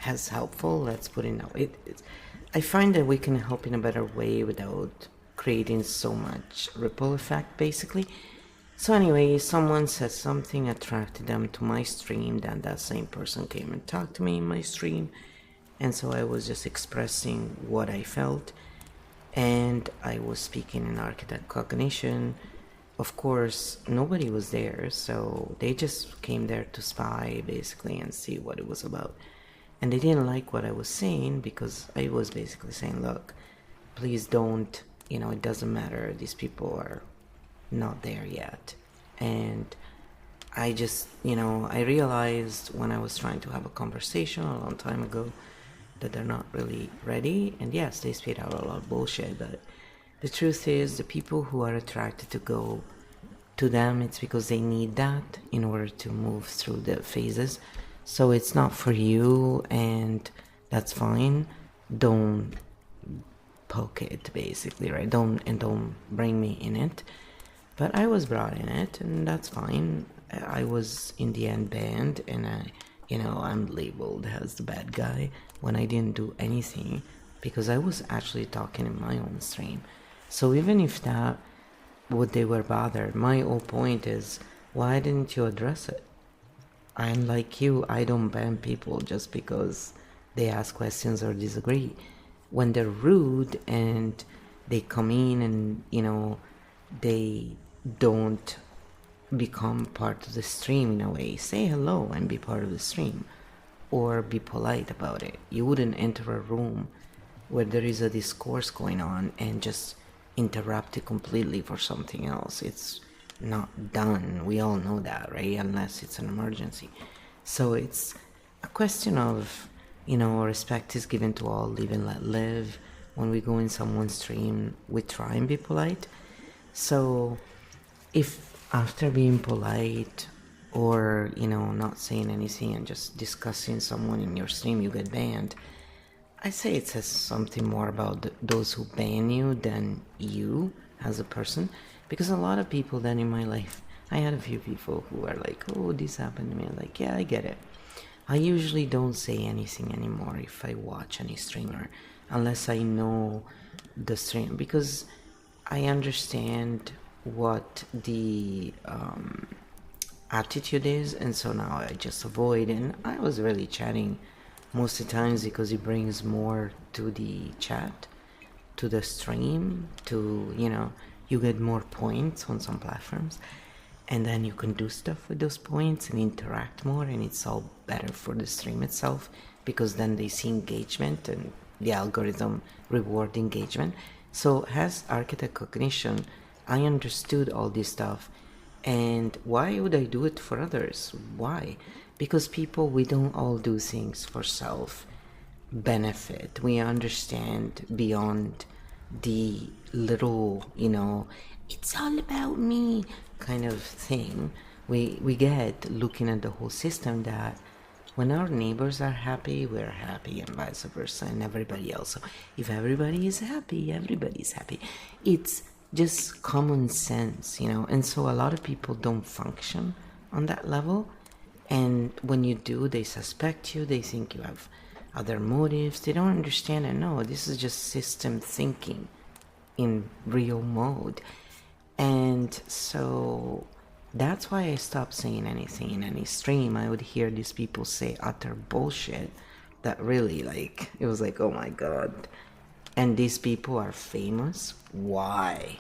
as helpful. Let's put it that way. I find that we can help in a better way without creating so much ripple effect, basically. So anyway, someone said something attracted them to my stream, then that same person came and talked to me in my stream, and so I was just expressing what I felt, and I was speaking in Architect Cognition. Of course, nobody was there, so they just came there to spy, basically, and see what it was about. And they didn't like what I was saying because I was basically saying, look, please don't, it doesn't matter, these people are not there yet. And I just, I realized when I was trying to have a conversation a long time ago that they're not really ready. And yes, they spit out a lot of bullshit, but the truth is the people who are attracted to go to them, it's because they need that in order to move through the phases. So it's not for you, and that's fine. Don't poke it, basically, right? Don't bring me in it. But I was brought in it, and that's fine. I was in the end banned, and I'm labeled as the bad guy when I didn't do anything because I was actually talking in my own stream. So even if that would they were bothered, my whole point is, why didn't you address it? I'm like you, I don't ban people just because they ask questions or disagree. When they're rude and they come in and, they don't become part of the stream in a way, say hello and be part of the stream, or be polite about it. You wouldn't enter a room where there is a discourse going on and just interrupt it completely for something else. It's not done. We all know that, right? Unless it's an emergency. So it's a question of, respect is given to all, live and let live. When we go in someone's stream, we try and be polite. So if after being polite or, not saying anything and just discussing someone in your stream, you get banned, I say it says something more about those who ban you than you as a person. Because a lot of people then in my life, I had a few people who are like, oh, this happened to me. I'm like, yeah, I get it. I usually don't say anything anymore if I watch any streamer, unless I know the stream, because I understand what the attitude is, and so now I just avoid. And I was really chatting most of the times because it brings more to the chat, to the stream, to, you get more points on some platforms, and then you can do stuff with those points and interact more, and it's all better for the stream itself because then they see engagement and the algorithm reward engagement. So as Architect Cognition, I understood all this stuff. And why would I do it for others? Why? Because people, we don't all do things for self benefit. We understand beyond the little, it's all about me kind of thing. We get looking at the whole system that when our neighbors are happy, we're happy, and vice versa, and everybody else. So if everybody is happy, everybody's happy. It's just common sense, and so a lot of people don't function on that level. And when you do, they suspect you, they think you have other motives, they don't understand it. No, this is just system thinking in real mode. And so that's why I stopped saying anything in any stream. I would hear these people say utter bullshit that really, it was like, oh my god. And these people are famous. Why?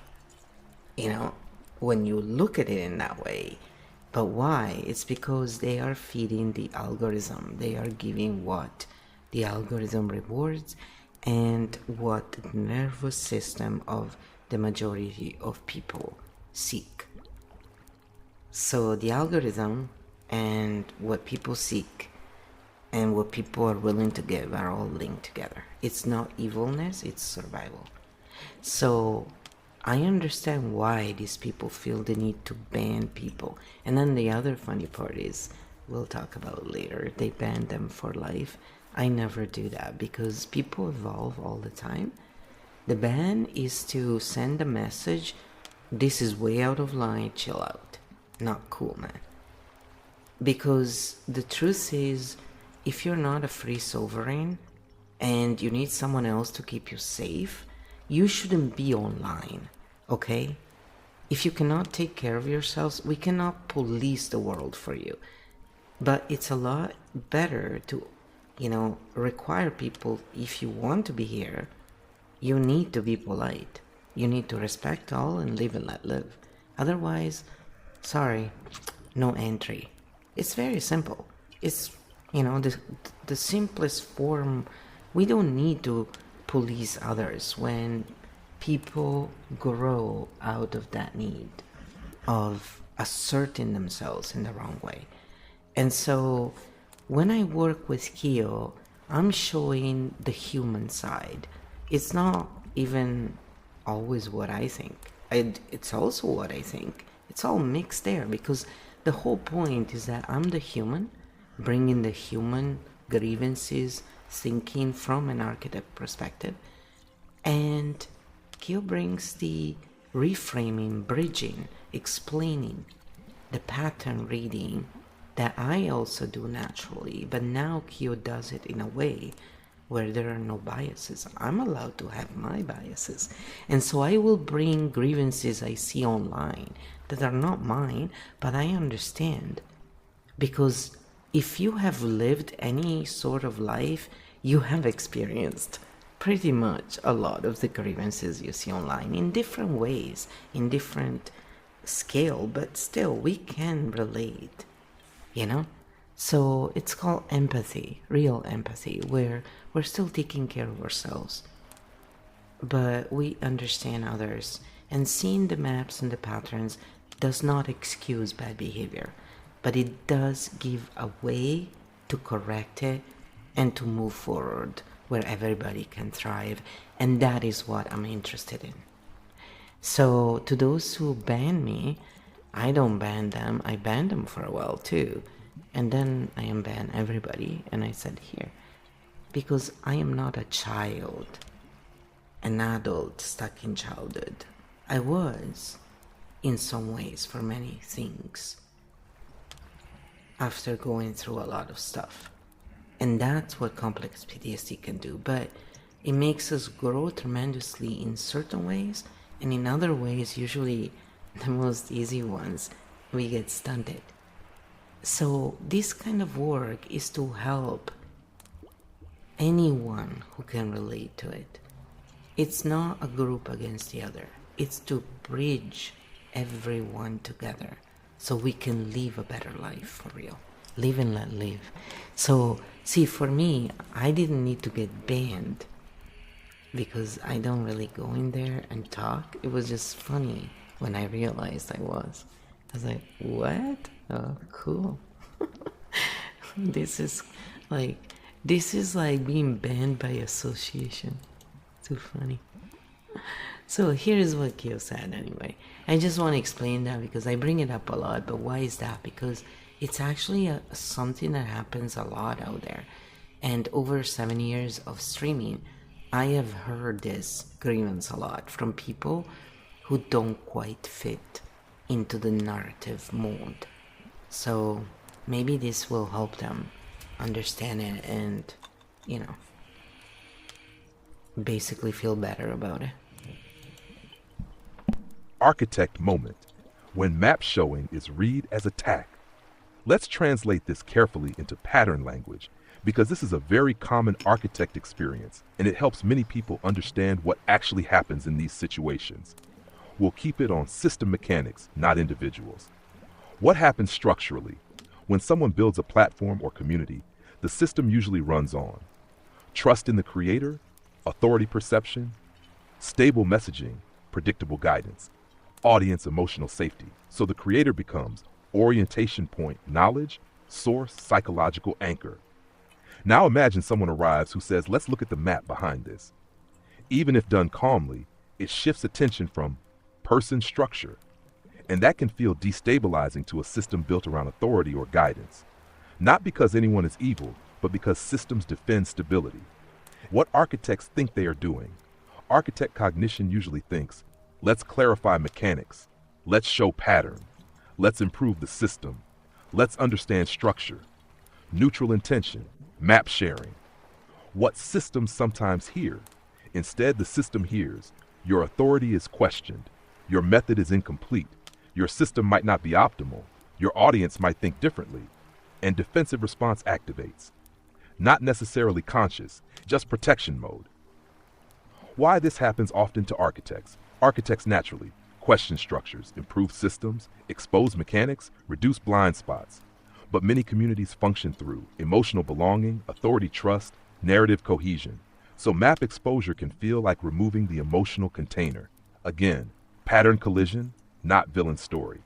When you look at it in that way, But why? It's because they are feeding the algorithm. They are giving what the algorithm rewards and what the nervous system of the majority of people seek. So the algorithm and what people seek and what people are willing to give are all linked together. It's not evilness, it's survival. So I understand why these people feel the need to ban people. And then the other funny part is, we'll talk about later, they ban them for life. I never do that because people evolve all the time. The ban is to send a message, this is way out of line, chill out. Not cool, man. Because the truth is, if you're not a free sovereign and you need someone else to keep you safe, you shouldn't be online, okay? If you cannot take care of yourselves, we cannot police the world for you. But it's a lot better to, require people, if you want to be here, you need to be polite. You need to respect all and live and let live. Otherwise, sorry, no entry. It's very simple. It's, the simplest form. We don't need to police others when people grow out of that need of asserting themselves in the wrong way. And so when I work with Kyo, I'm showing the human side. It's not even always what I think. It's also what I think. It's all mixed there because the whole point is that I'm the human, bringing the human grievances, thinking from an architect perspective, and Kyo brings the reframing, bridging, explaining, the pattern reading that I also do naturally, but now Kyo does it in a way where there are no biases. I'm allowed to have my biases. And so I will bring grievances I see online that are not mine, but I understand. Because if you have lived any sort of life, you have experienced pretty much a lot of the grievances you see online in different ways, in different scale, but still we can relate, So it's called empathy, real empathy, where we're still taking care of ourselves, but we understand others, and seeing the maps and the patterns does not excuse bad behavior, but it does give a way to correct it and to move forward where everybody can thrive, and that is what I'm interested in. So to those who ban me, I don't ban them, I banned them for a while too, and then I unban everybody, and I said here, because I am not a child, an adult stuck in childhood. I was, in some ways, for many things, after going through a lot of stuff. And that's what complex PTSD can do, but it makes us grow tremendously in certain ways, and in other ways, usually the most easy ones, we get stunted. So this kind of work is to help anyone who can relate to it. It's not a group against the other. It's to bridge everyone together so we can live a better life for real. Live and let live. So, see, for me, I didn't need to get banned because I don't really go in there and talk. It was just funny when I realized I was. I was like, what? Oh, cool. This is like being banned by association. Too funny. So here's what Kyo said anyway. I just want to explain that because I bring it up a lot, but why is that? Because it's actually something that happens a lot out there. And over 7 years of streaming, I have heard this grievance a lot from people who don't quite fit into the narrative mode. So maybe this will help them understand it and, basically feel better about it. Architect moment, when map showing is read as attack. Let's translate this carefully into pattern language, because this is a very common architect experience, and it helps many people understand what actually happens in these situations. We'll keep it on system mechanics, not individuals. What happens structurally? When someone builds a platform or community, the system usually runs on trust in the creator, authority perception, stable messaging, predictable guidance, audience emotional safety. So the creator becomes orientation point knowledge, source, psychological anchor. Now imagine someone arrives who says, let's look at the map behind this. Even if done calmly, it shifts attention from person structure, and that can feel destabilizing to a system built around authority or guidance. Not because anyone is evil, but because systems defend stability. What architects think they are doing. Architect Cognition usually thinks, let's clarify mechanics, let's show pattern, let's improve the system, let's understand structure, neutral intention, map sharing. What systems sometimes hear. Instead, the system hears, your authority is questioned, your method is incomplete, your system might not be optimal, your audience might think differently, and defensive response activates. Not necessarily conscious, just protection mode. Why this happens often to architects. Architects naturally question structures, improve systems, expose mechanics, reduce blind spots. But many communities function through emotional belonging, authority trust, narrative cohesion. So map exposure can feel like removing the emotional container. Again, pattern collision, not villain story.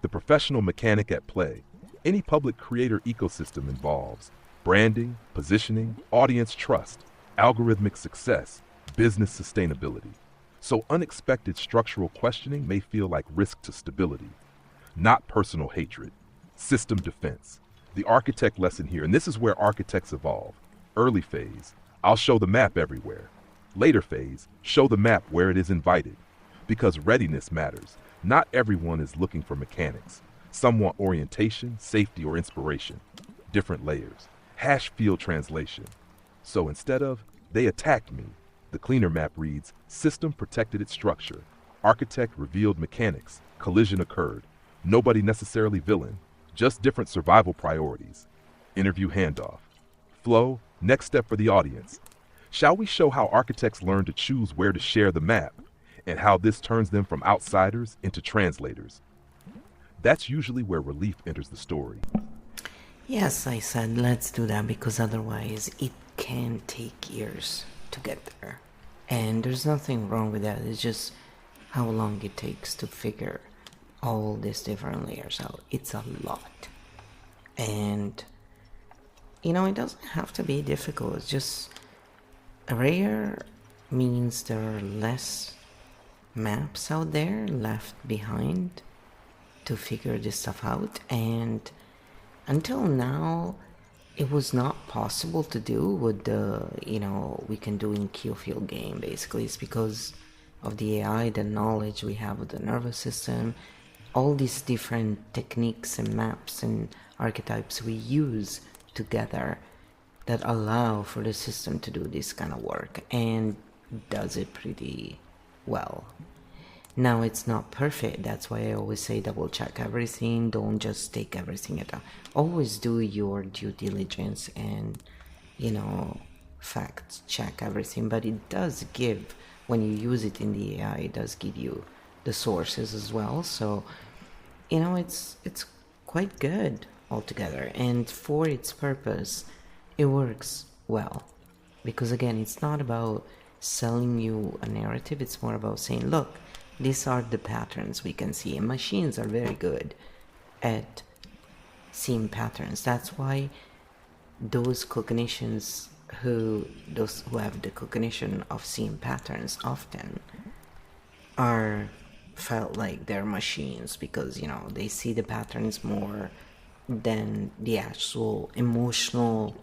The professional mechanic at play. Any public creator ecosystem involves branding, positioning, audience trust, algorithmic success, business sustainability. So unexpected structural questioning may feel like risk to stability, not personal hatred. System defense. The architect lesson here, and this is where architects evolve. Early phase, I'll show the map everywhere. Later phase, show the map where it is invited. Because readiness matters. Not everyone is looking for mechanics. Some want orientation, safety, or inspiration. Different layers. Hash field translation. So instead of, they attacked me, the cleaner map reads, system protected its structure. Architect revealed mechanics. Collision occurred. Nobody necessarily villain. Just different survival priorities. Interview handoff. Flow, next step for the audience. Shall we show how architects learn to choose where to share the map, and how this turns them from outsiders into translators? That's usually where relief enters the story. Yes, I said let's do that because otherwise it can take years to get there. And there's nothing wrong with that, it's just how long it takes to figure all these different layers out. It's a lot. And it doesn't have to be difficult. It's just rare means there are less maps out there left behind to figure this stuff out. And until now, it was not possible to do with the, we can do in Keyfield game. Basically, it's because of the AI, the knowledge we have of the nervous system, all these different techniques and maps and archetypes we use together that allow for the system to do this kind of work, and does it pretty well. Now, it's not perfect. That's why I always say double check everything. Don't just take everything at all. Always do your due diligence and, fact check everything. But it does give, when you use it in the AI, it does give you the sources as well. So, it's quite good altogether. And for its purpose, it works well. Because again, it's not about selling you a narrative. It's more about saying, look, these are the patterns we can see, and machines are very good at seeing patterns. That's why those who have the cognition of seeing patterns often are felt like they're machines, because they see the patterns more than the actual emotional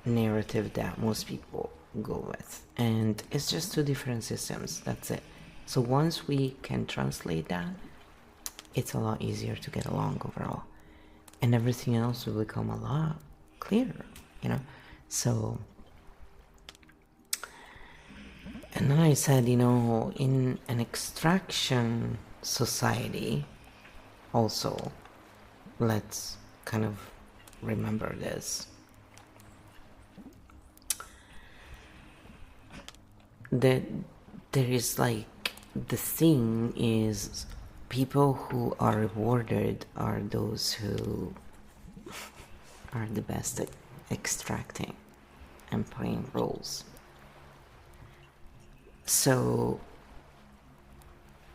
narrative that most people go with. And it's just two different systems. That's it. So once we can translate that, it's a lot easier to get along overall, and everything else will become a lot clearer, So, and then I said, in an extraction society, also, let's kind of remember this. That there is the thing is People who are rewarded are those who are the best at extracting and playing roles. So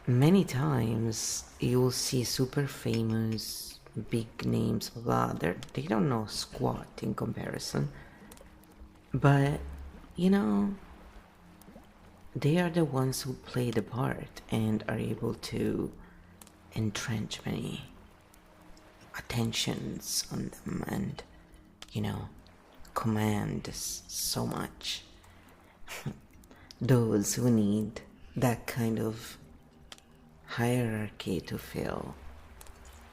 many times you'll see super famous, big names, blah, they don't know squat in comparison. But, you know, they are the ones who play the part and are able to entrench many attentions on them and, you know, command so much. Those who need that kind of hierarchy to feel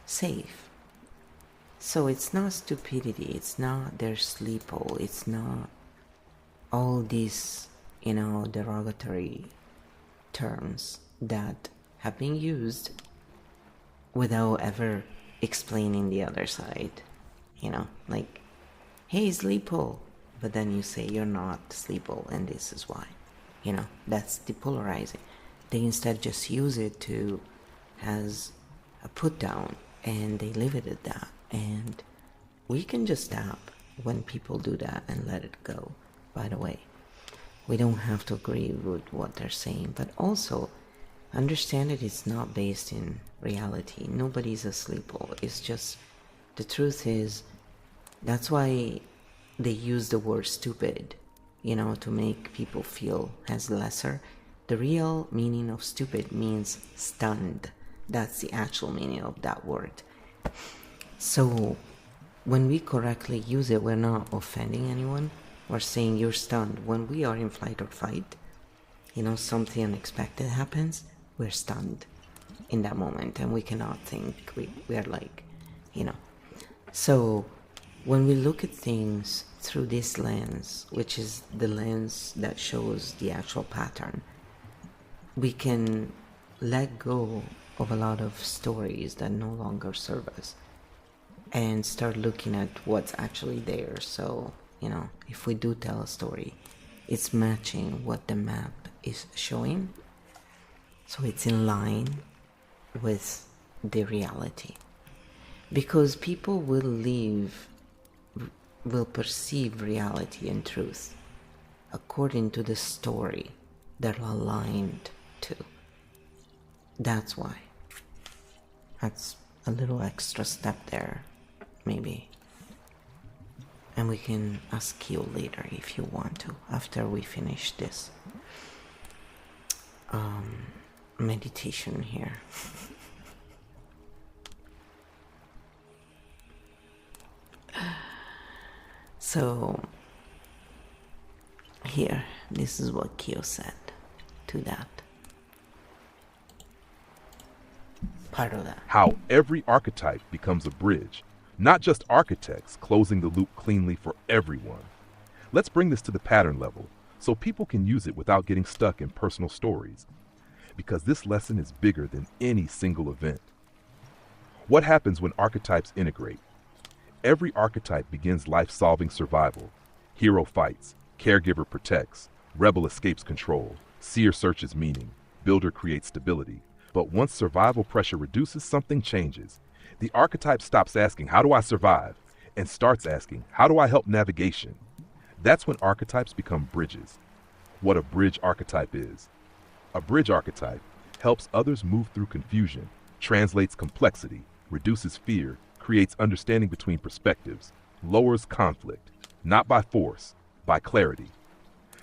safe. So it's not stupidity, it's not their sleepo, it's not all these, you know, derogatory terms that have been used without ever explaining the other side. You know, like, hey, sleepo, but then you say you're not sleepo and this is why. You know, that's depolarizing. They instead just use it to as a put down and they leave it at that. And we can just stop when people do that and let it go. By the way, we don't have to agree with what they're saying, but also understand that it's not based in reality. Nobody's a sleepo. It's just, the truth is, that's why they use the word stupid, you know, to make people feel as lesser. The real meaning of stupid means stunned. That's the actual meaning of that word. So when we correctly use it, we're not offending anyone. We're saying you're stunned. When we are in flight or fight, you know, something unexpected happens, we're stunned in that moment and we cannot think. We're like, you know. So when we look at things through this lens, which is the lens that shows the actual pattern, we can let go of a lot of stories that no longer serve us and start looking at what's actually there. So, you know, if we do tell a story, it's matching what the map is showing. So it's in line with the reality. Because people will perceive reality and truth according to the story they're aligned to. That's why. That's a little extra step there, maybe. And we can ask you later if you want to, after we finish this meditation here. So, here, this is what Kyo said to that. Part of that. How every archetype becomes a bridge, not just architects closing the loop cleanly for everyone. Let's bring this to the pattern level so people can use it without getting stuck in personal stories. Because this lesson is bigger than any single event. What happens when archetypes integrate? Every archetype begins life-solving survival. Hero fights, caregiver protects, rebel escapes control, seer searches meaning, builder creates stability. But once survival pressure reduces, something changes. The archetype stops asking, how do I survive? And starts asking, how do I help navigation? That's when archetypes become bridges. What a bridge archetype is. A bridge archetype helps others move through confusion, translates complexity, reduces fear, creates understanding between perspectives, lowers conflict, not by force, by clarity.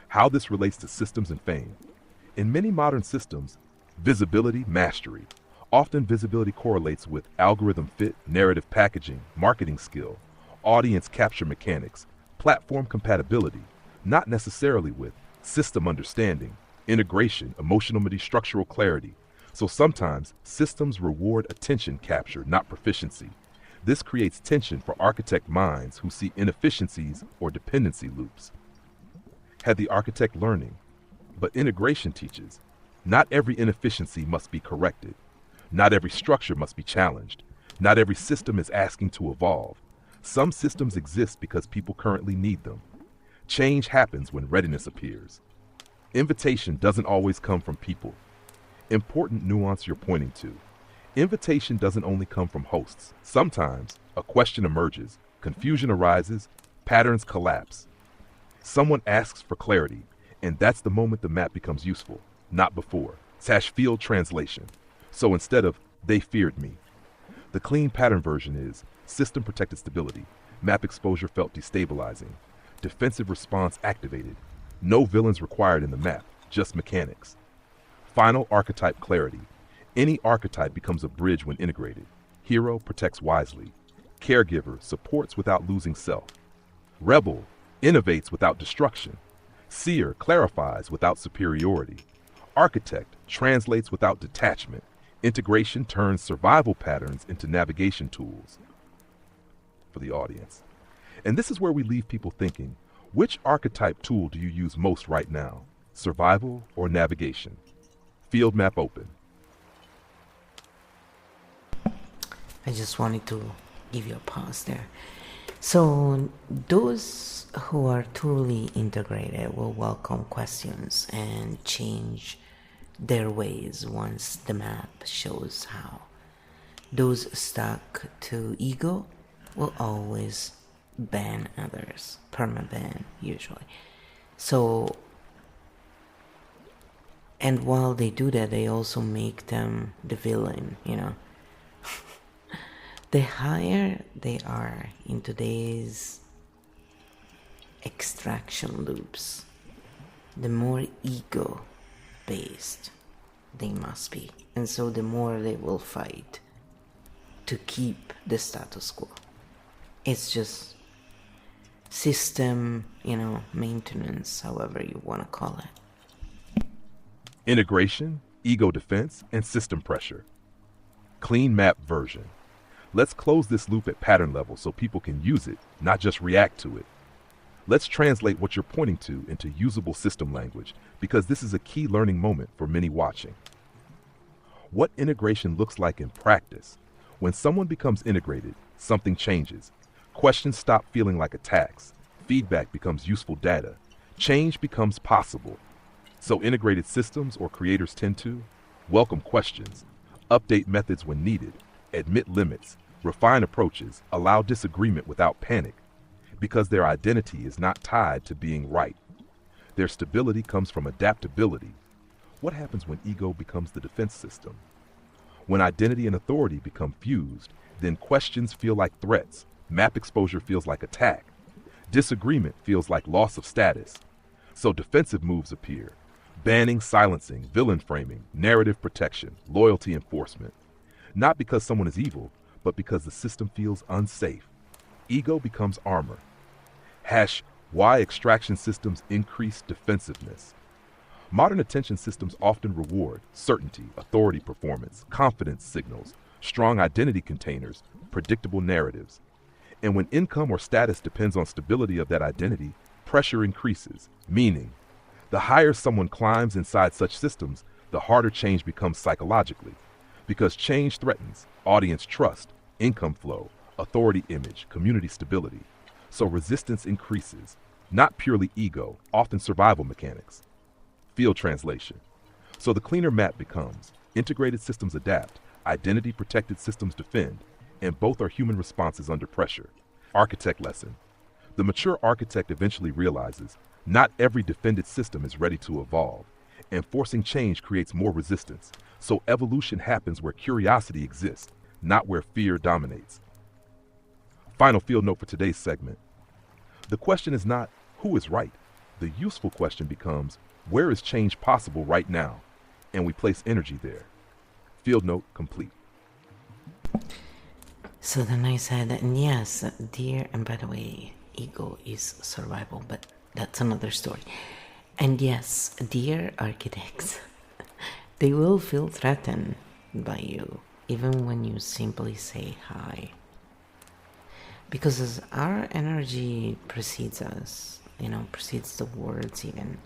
How this relates to systems and fame. In many modern systems, visibility, mastery. Often visibility correlates with algorithm fit, narrative packaging, marketing skill, audience capture mechanics, platform compatibility, not necessarily with system understanding, integration, emotional structural clarity. So sometimes systems reward attention capture, not proficiency. This creates tension for architect minds who see inefficiencies or dependency loops. Had the architect learning, but integration teaches, not every inefficiency must be corrected. Not every structure must be challenged. Not every system is asking to evolve. Some systems exist because people currently need them. Change happens when readiness appears. Invitation doesn't always come from people. Important nuance you're pointing to. Invitation doesn't only come from hosts. Sometimes a question emerges, confusion arises, patterns collapse. Someone asks for clarity, and that's the moment the map becomes useful, not before. /field translation. So instead of they feared me, the clean pattern version is system protected stability, map exposure felt destabilizing, defensive response activated, no villains required in the map, just mechanics. Final archetype clarity. Any archetype becomes a bridge when integrated. Hero protects wisely. Caregiver supports without losing self. Rebel innovates without destruction. Seer clarifies without superiority. Architect translates without detachment. Integration turns survival patterns into navigation tools for the audience. And this is where we leave people thinking, which archetype tool do you use most right now? Survival or navigation? Field map open. I just wanted to give you a pause there. So those who are truly integrated will welcome questions and change their ways once the map shows how. Those stuck to ego will always ban others, permaban usually. So, and while they do that, they also make them the villain, you know. The higher they are in today's extraction loops, the more ego based they must be. And so the more they will fight to keep the status quo. It's just system, maintenance, however you want to call it. Integration, ego defense, and system pressure. Clean map version. Let's close this loop at pattern level so people can use it, not just react to it. Let's translate what you're pointing to into usable system language, because this is a key learning moment for many watching. What integration looks like in practice. When someone becomes integrated, something changes. Questions stop feeling like attacks. Feedback becomes useful data. Change becomes possible. So integrated systems or creators tend to welcome questions, update methods when needed, admit limits, refine approaches, allow disagreement without panic, because their identity is not tied to being right. Their stability comes from adaptability. What happens when ego becomes the defense system? When identity and authority become fused, then questions feel like threats, map exposure feels like attack, disagreement feels like loss of status. So defensive moves appear, banning, silencing, villain framing, narrative protection, loyalty enforcement. Not because someone is evil, but because the system feels unsafe. Ego becomes armor. Why extraction systems increase defensiveness. Modern attention systems often reward certainty, authority performance, confidence signals, strong identity containers, predictable narratives. And when income or status depends on stability of that identity, pressure increases, meaning the higher someone climbs inside such systems, the harder change becomes psychologically. Because change threatens audience trust, income flow, authority image, community stability. So resistance increases, not purely ego, often survival mechanics. Field translation. So the cleaner map becomes integrated systems adapt, identity protected systems defend, and both are human responses under pressure. Architect lesson. The mature architect eventually realizes not every defended system is ready to evolve, and forcing change creates more resistance. So evolution happens where curiosity exists, not where fear dominates. Final field note for today's segment. The question is not who is right. The useful question becomes where is change possible right now? And we place energy there. Field note complete. So then I said, and yes, dear, and by the way, ego is survival, but that's another story. And yes, dear architects, they will feel threatened by you, even when you simply say hi. Because as our energy precedes us, precedes the words even,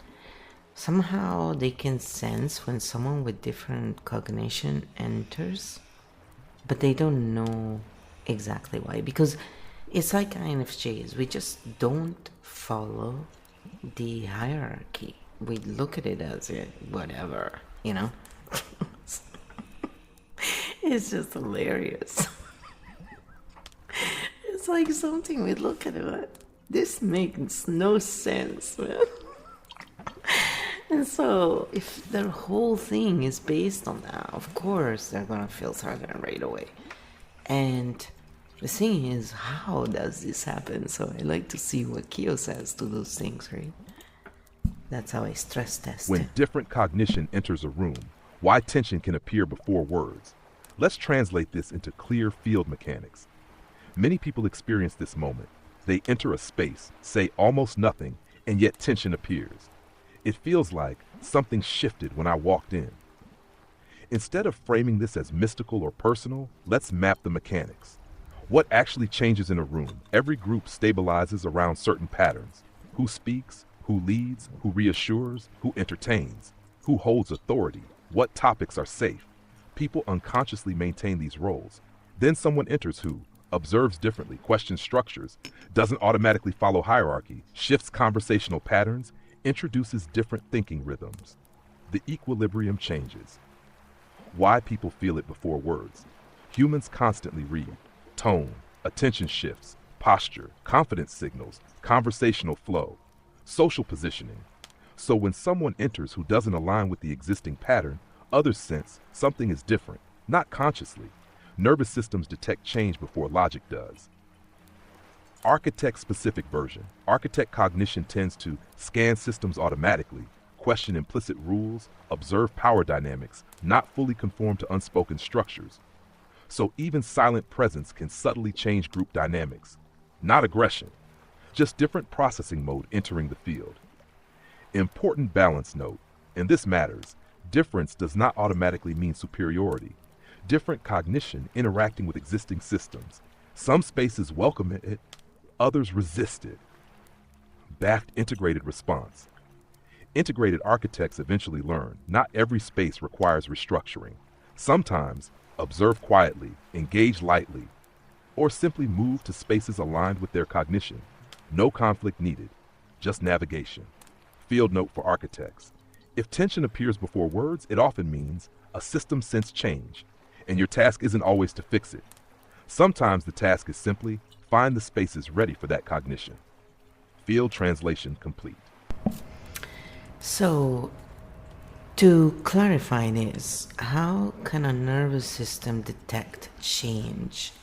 somehow they can sense when someone with different cognition enters, but they don't know exactly why. Because it's like INFJs, we just don't follow the hierarchy. We look at it as whatever, It's just hilarious. It's like something we look at it like, this makes no sense, man. And so, if their whole thing is based on that, of course they're gonna filter them right away. And the thing is, how does this happen? So I like to see what Kyo says to those things, right? That's how I stress test When it. different cognition enters a room, why tension can appear before words. Let's translate this into clear field mechanics. Many people experience this moment. They enter a space, say almost nothing, and yet tension appears. It feels like something shifted when I walked in. Instead of framing this as mystical or personal, let's map the mechanics. What actually changes in a room? Every group stabilizes around certain patterns. Who speaks, who leads, who reassures, who entertains, who holds authority, what topics are safe. People unconsciously maintain these roles. Then someone enters who observes differently, questions structures, doesn't automatically follow hierarchy, shifts conversational patterns, introduces different thinking rhythms. The equilibrium changes. Why people feel it before words. Humans constantly read. Tone, attention shifts, posture, confidence signals, conversational flow, social positioning. So when someone enters who doesn't align with the existing pattern, others sense something is different, not consciously. Nervous systems detect change before logic does. Architect-specific version. Architect cognition tends to scan systems automatically, question implicit rules, observe power dynamics, not fully conform to unspoken structures. So even silent presence can subtly change group dynamics. Not aggression, just different processing mode entering the field. Important balance note, and this matters, difference does not automatically mean superiority. Different cognition interacting with existing systems. Some spaces welcome it, others resist it. Backed integrated response. Integrated architects eventually learn not every space requires restructuring. Sometimes, observe quietly, engage lightly, or simply move to spaces aligned with their cognition. No conflict needed, just navigation. Field note for architects. If tension appears before words, it often means a system sensed change, and your task isn't always to fix it. Sometimes the task is simply find the spaces ready for that cognition. Field translation complete. So, to clarify this, how can a nervous system detect change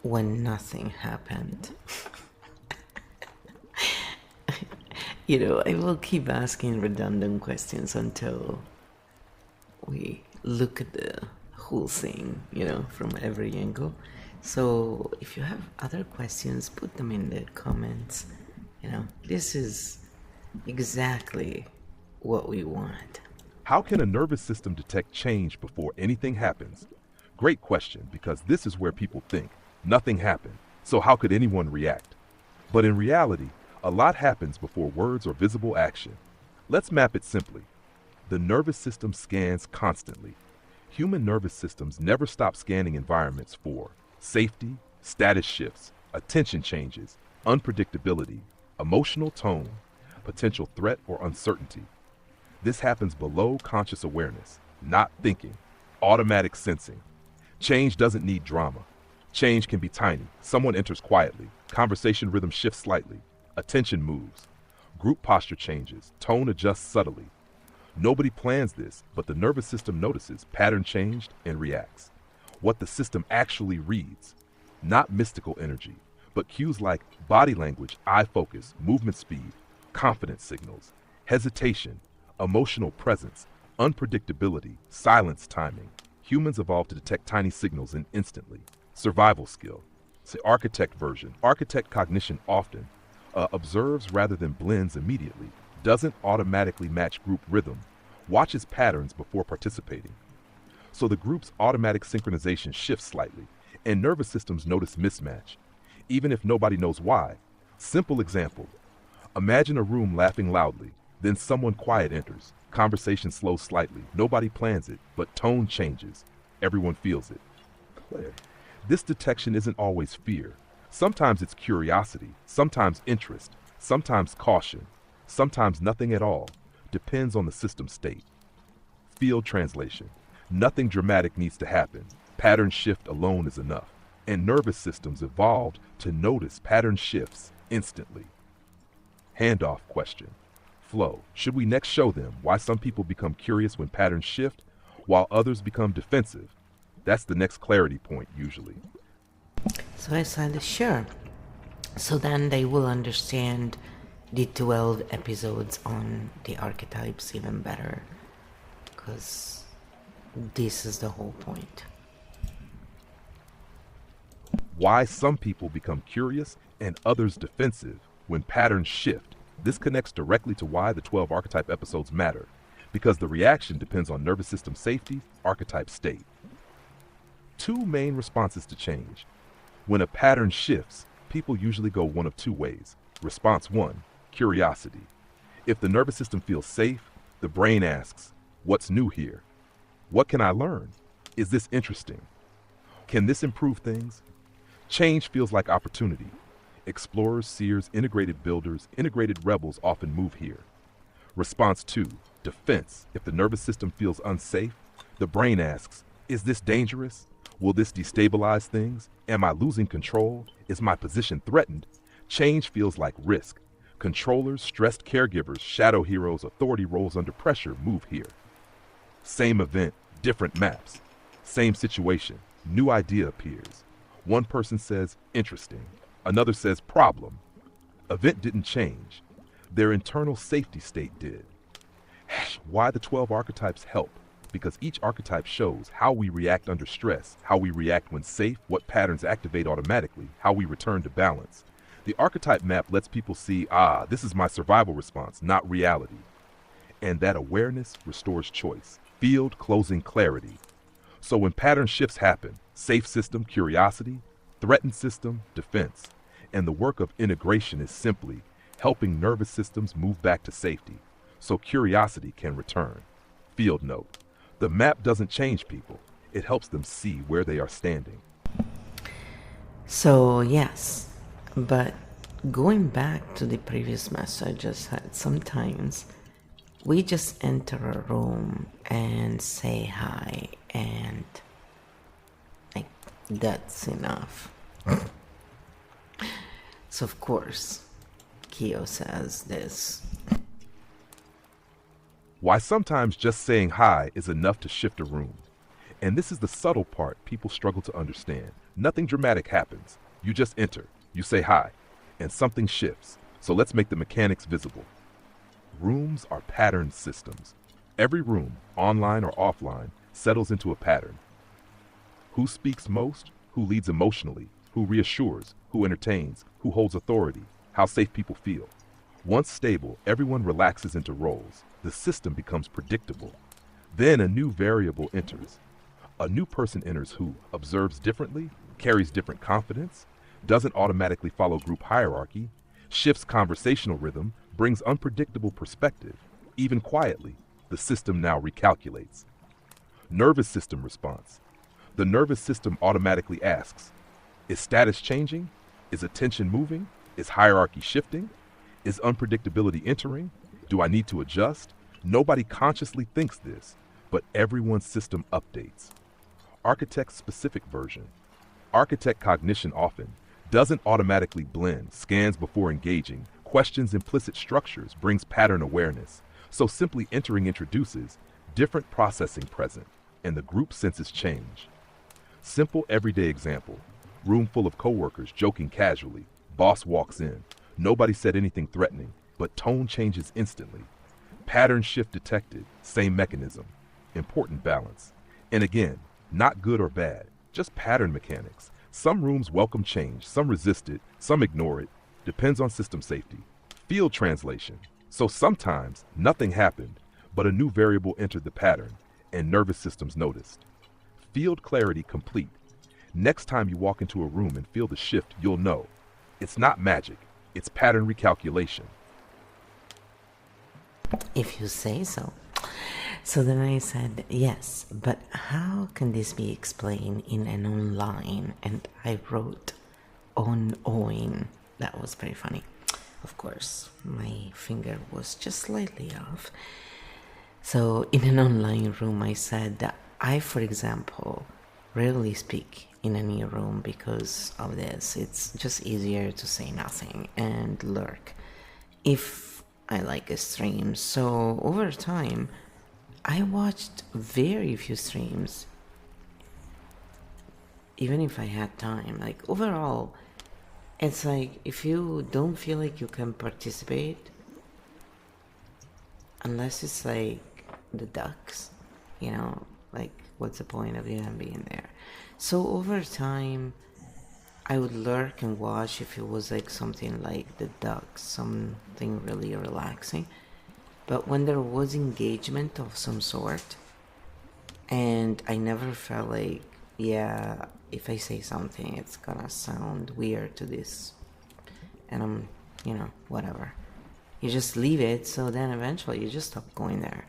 when nothing happened? I will keep asking redundant questions until we look at the whole thing, from every angle. So if you have other questions, put them in the comments. This is exactly what we want. How can a nervous system detect change before anything happens? Great question, because this is where people think nothing happened, so how could anyone react? But in reality, a lot happens before words or visible action. Let's map it simply. The nervous system scans constantly. Human nervous systems never stop scanning environments for safety, status shifts, attention changes, unpredictability, emotional tone, potential threat or uncertainty. This happens below conscious awareness, not thinking, automatic sensing. Change doesn't need drama. Change can be tiny. Someone enters quietly. Conversation rhythm shifts slightly. Attention moves. Group posture changes. Tone adjusts subtly. Nobody plans this, but the nervous system notices pattern changed and reacts. What the system actually reads. Not mystical energy, but cues like body language, eye focus, movement speed, confidence signals, hesitation, emotional presence, unpredictability, silence timing. Humans evolved to detect tiny signals instantly. Survival skill. Say architect version. Architect cognition often observes rather than blends immediately, doesn't automatically match group rhythm, watches patterns before participating. So the group's automatic synchronization shifts slightly, and nervous systems notice mismatch, even if nobody knows why. Simple example. Imagine a room laughing loudly, then someone quiet enters. Conversation slows slightly. Nobody plans it, but tone changes. Everyone feels it. Claire. This detection isn't always fear. Sometimes it's curiosity, sometimes interest, sometimes caution, sometimes nothing at all. Depends on the system state. Field translation. Nothing dramatic needs to happen. Pattern shift alone is enough. And nervous systems evolved to notice pattern shifts instantly. Handoff question. Flow. Should we next show them why some people become curious when patterns shift, while others become defensive? That's the next clarity point, usually. So I said, sure. So then they will understand the 12 episodes on the archetypes even better. Because this is the whole point. Why some people become curious and others defensive when patterns shift. This connects directly to why the 12 archetype episodes matter, because the reaction depends on nervous system safety, archetype state. Two main responses to change. When a pattern shifts, people usually go one of two ways. Response 1, curiosity. If the nervous system feels safe, the brain asks, what's new here? What can I learn? Is this interesting? Can this improve things? Change feels like opportunity. Explorers, seers, integrated builders, integrated rebels often move here. Response 2, defense. If the nervous system feels unsafe, the brain asks, is this dangerous? Will this destabilize things? Am I losing control? Is my position threatened? Change feels like risk. Controllers, stressed caregivers, shadow heroes, authority roles under pressure move here. Same event, different maps. Same situation, new idea appears. One person says, interesting. Another says, problem. Event didn't change. Their internal safety state did. Why the 12 archetypes help? Because each archetype shows how we react under stress, how we react when safe, what patterns activate automatically, how we return to balance. The archetype map lets people see, this is my survival response, not reality. And that awareness restores choice. Field closing clarity. So when pattern shifts happen, safe system, curiosity, threatened system, defense. And the work of integration is simply helping nervous systems move back to safety, so curiosity can return. Field note. The map doesn't change people. It helps them see where they are standing. So yes, but going back to the previous message I said, sometimes we just enter a room and say hi and like that's enough. So of course, Kyo says this. Why sometimes just saying hi is enough to shift a room. And this is the subtle part people struggle to understand. Nothing dramatic happens. You just enter, you say hi, and something shifts. So let's make the mechanics visible. Rooms are pattern systems. Every room, online or offline, settles into a pattern. Who speaks most? Who leads emotionally? Who reassures? Who entertains? Who holds authority? How safe people feel. Once stable, everyone relaxes into roles. The system becomes predictable. Then a new variable enters. A new person enters who observes differently, carries different confidence, doesn't automatically follow group hierarchy, shifts conversational rhythm, brings unpredictable perspective. Even quietly, the system now recalculates. Nervous system response. The nervous system automatically asks, is status changing? Is attention moving? Is hierarchy shifting? Is unpredictability entering? Do I need to adjust? Nobody consciously thinks this, but everyone's system updates. Architect's specific version. Architect Cognition often doesn't automatically blend, scans before engaging, questions implicit structures, brings pattern awareness. So simply entering introduces different processing present, and the group senses change. Simple everyday example. Room full of coworkers joking casually. Boss walks in. Nobody said anything threatening, but tone changes instantly. Pattern shift detected, same mechanism. Important balance. And again, not good or bad, just pattern mechanics. Some rooms welcome change, some resist it, some ignore it. Depends on system safety. Field translation. So sometimes nothing happened, but a new variable entered the pattern, and nervous systems noticed. Field clarity complete. Next time you walk into a room and feel the shift, you'll know. It's not magic, it's pattern recalculation. If you say so. So then I said, yes, but how can this be explained in an online? And I wrote on. That was very funny. Of course, my finger was just slightly off. So in an online room, I said that I, for example, rarely speak in any room because of this. It's just easier to say nothing and lurk if I like a stream. So over time, I watched very few streams, even if I had time. Like overall, it's like if you don't feel like you can participate, unless it's like the ducks, like what's the point of even being there? So over time, I would lurk and watch if it was like something like the ducks, something really relaxing. But when there was engagement of some sort, and I never felt like, yeah, if I say something, it's gonna sound weird to this, and I'm, whatever. You just leave it, so then eventually you just stop going there.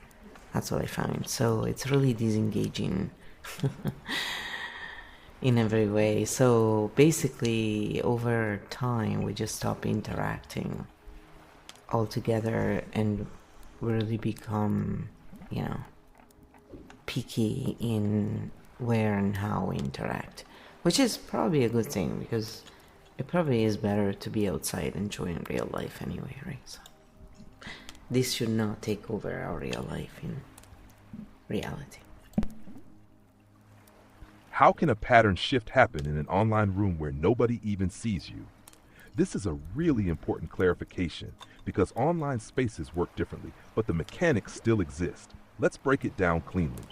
That's what I found. So it's really disengaging in every way. So basically, over time, we just stop interacting altogether and really become, picky in where and how we interact, which is probably a good thing because it probably is better to be outside enjoying real life anyway, right? So this should not take over our real life in reality. How can a pattern shift happen in an online room where nobody even sees you? This is a really important clarification because online spaces work differently, but the mechanics still exist. Let's break it down cleanly.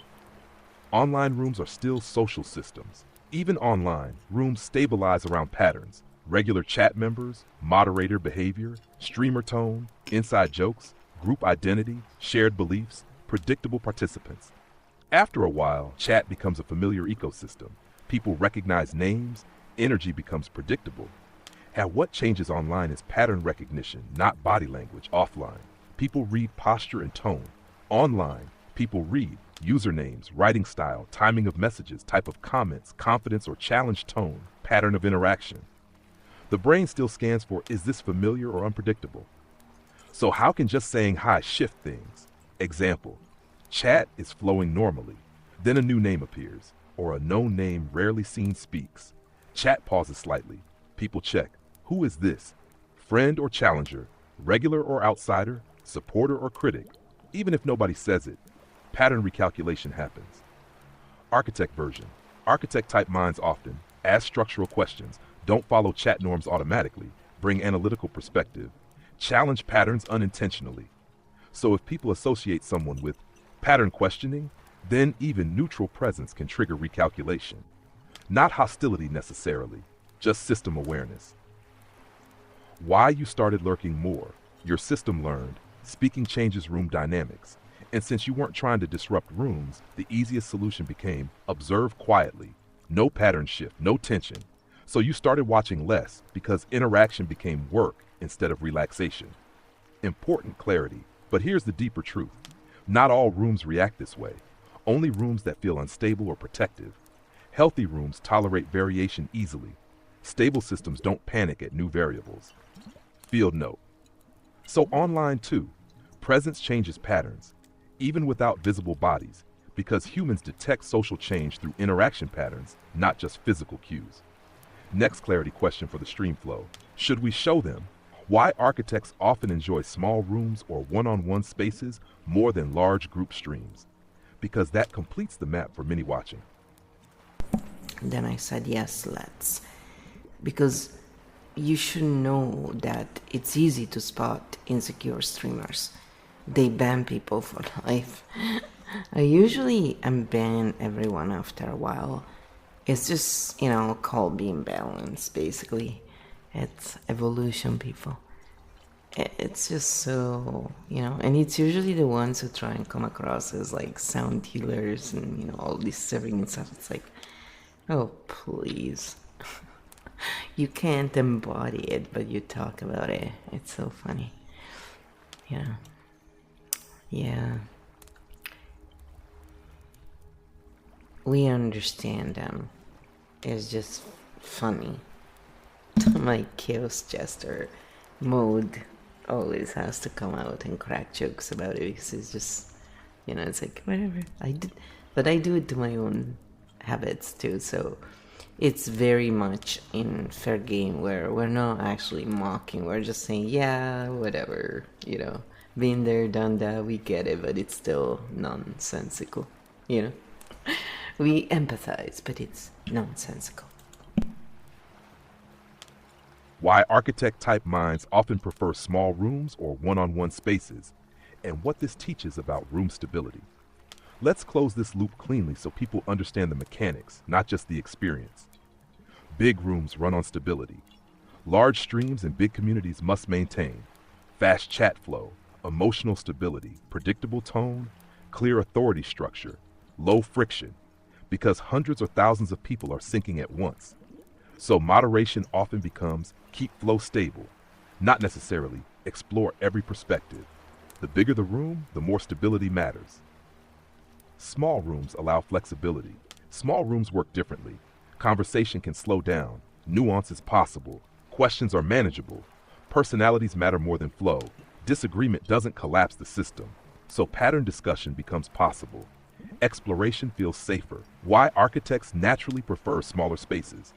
Online rooms are still social systems. Even online, rooms stabilize around patterns: regular chat members, moderator behavior, streamer tone, inside jokes, group identity, shared beliefs, predictable participants. After a while, chat becomes a familiar ecosystem. People recognize names, energy becomes predictable. And what changes online is pattern recognition, not body language. Offline, people read posture and tone. Online, people read usernames, writing style, timing of messages, type of comments, confidence or challenge tone, pattern of interaction. The brain still scans for, is this familiar or unpredictable? So how can just saying hi shift things? Example, chat is flowing normally. Then a new name appears, or a known name rarely seen speaks. Chat pauses slightly. People check. Who is this? Friend or challenger? Regular or outsider? Supporter or critic? Even if nobody says it, pattern recalculation happens. Architect version. Architect type minds often ask structural questions, don't follow chat norms automatically, bring analytical perspective, challenge patterns unintentionally. So if people associate someone with pattern questioning, then even neutral presence can trigger recalculation. Not hostility necessarily, just system awareness. Why you started lurking more. Your system learned speaking changes room dynamics. And since you weren't trying to disrupt rooms, the easiest solution became observe quietly. No pattern shift, no tension. So you started watching less because interaction became work instead of relaxation. Important clarity, but here's the deeper truth. Not all rooms react this way. Only rooms that feel unstable or protective. Healthy rooms tolerate variation easily. Stable systems don't panic at new variables. Field note. So online too, presence changes patterns, even without visible bodies, because humans detect social change through interaction patterns, not just physical cues. Next clarity question for the stream flow. Should we show them? Why architects often enjoy small rooms or one-on-one spaces more than large group streams? Because that completes the map for many watching. Then I said, yes, let's. Because you should know that it's easy to spot insecure streamers. They ban people for life. I usually unban everyone after a while. It's just, called being balanced, basically. It's evolution, people. It's just so, and it's usually the ones who try and come across as like sound healers and, all this serving and stuff. It's like, oh, please. You can't embody it, but you talk about it. It's so funny. Yeah. Yeah. We understand them. It's just funny. My chaos jester mode always has to come out and crack jokes about it because it's just, it's like, whatever. But I do it to my own habits too, so it's very much in fair game where we're not actually mocking, we're just saying, yeah, whatever, been there, done that, we get it, but it's still nonsensical, we empathize, but it's nonsensical. Why architect-type minds often prefer small rooms or one-on-one spaces, and what this teaches about room stability. Let's close this loop cleanly so people understand the mechanics, not just the experience. Big rooms run on stability. Large streams and big communities must maintain fast chat flow, emotional stability, predictable tone, clear authority structure, low friction, because hundreds or thousands of people are syncing at once. So moderation often becomes keep flow stable, not necessarily explore every perspective. The bigger the room, the more stability matters. Small rooms allow flexibility. Small rooms work differently. Conversation can slow down. Nuance is possible. Questions are manageable. Personalities matter more than flow. Disagreement doesn't collapse the system. So pattern discussion becomes possible. Exploration feels safer. Why architects naturally prefer smaller spaces.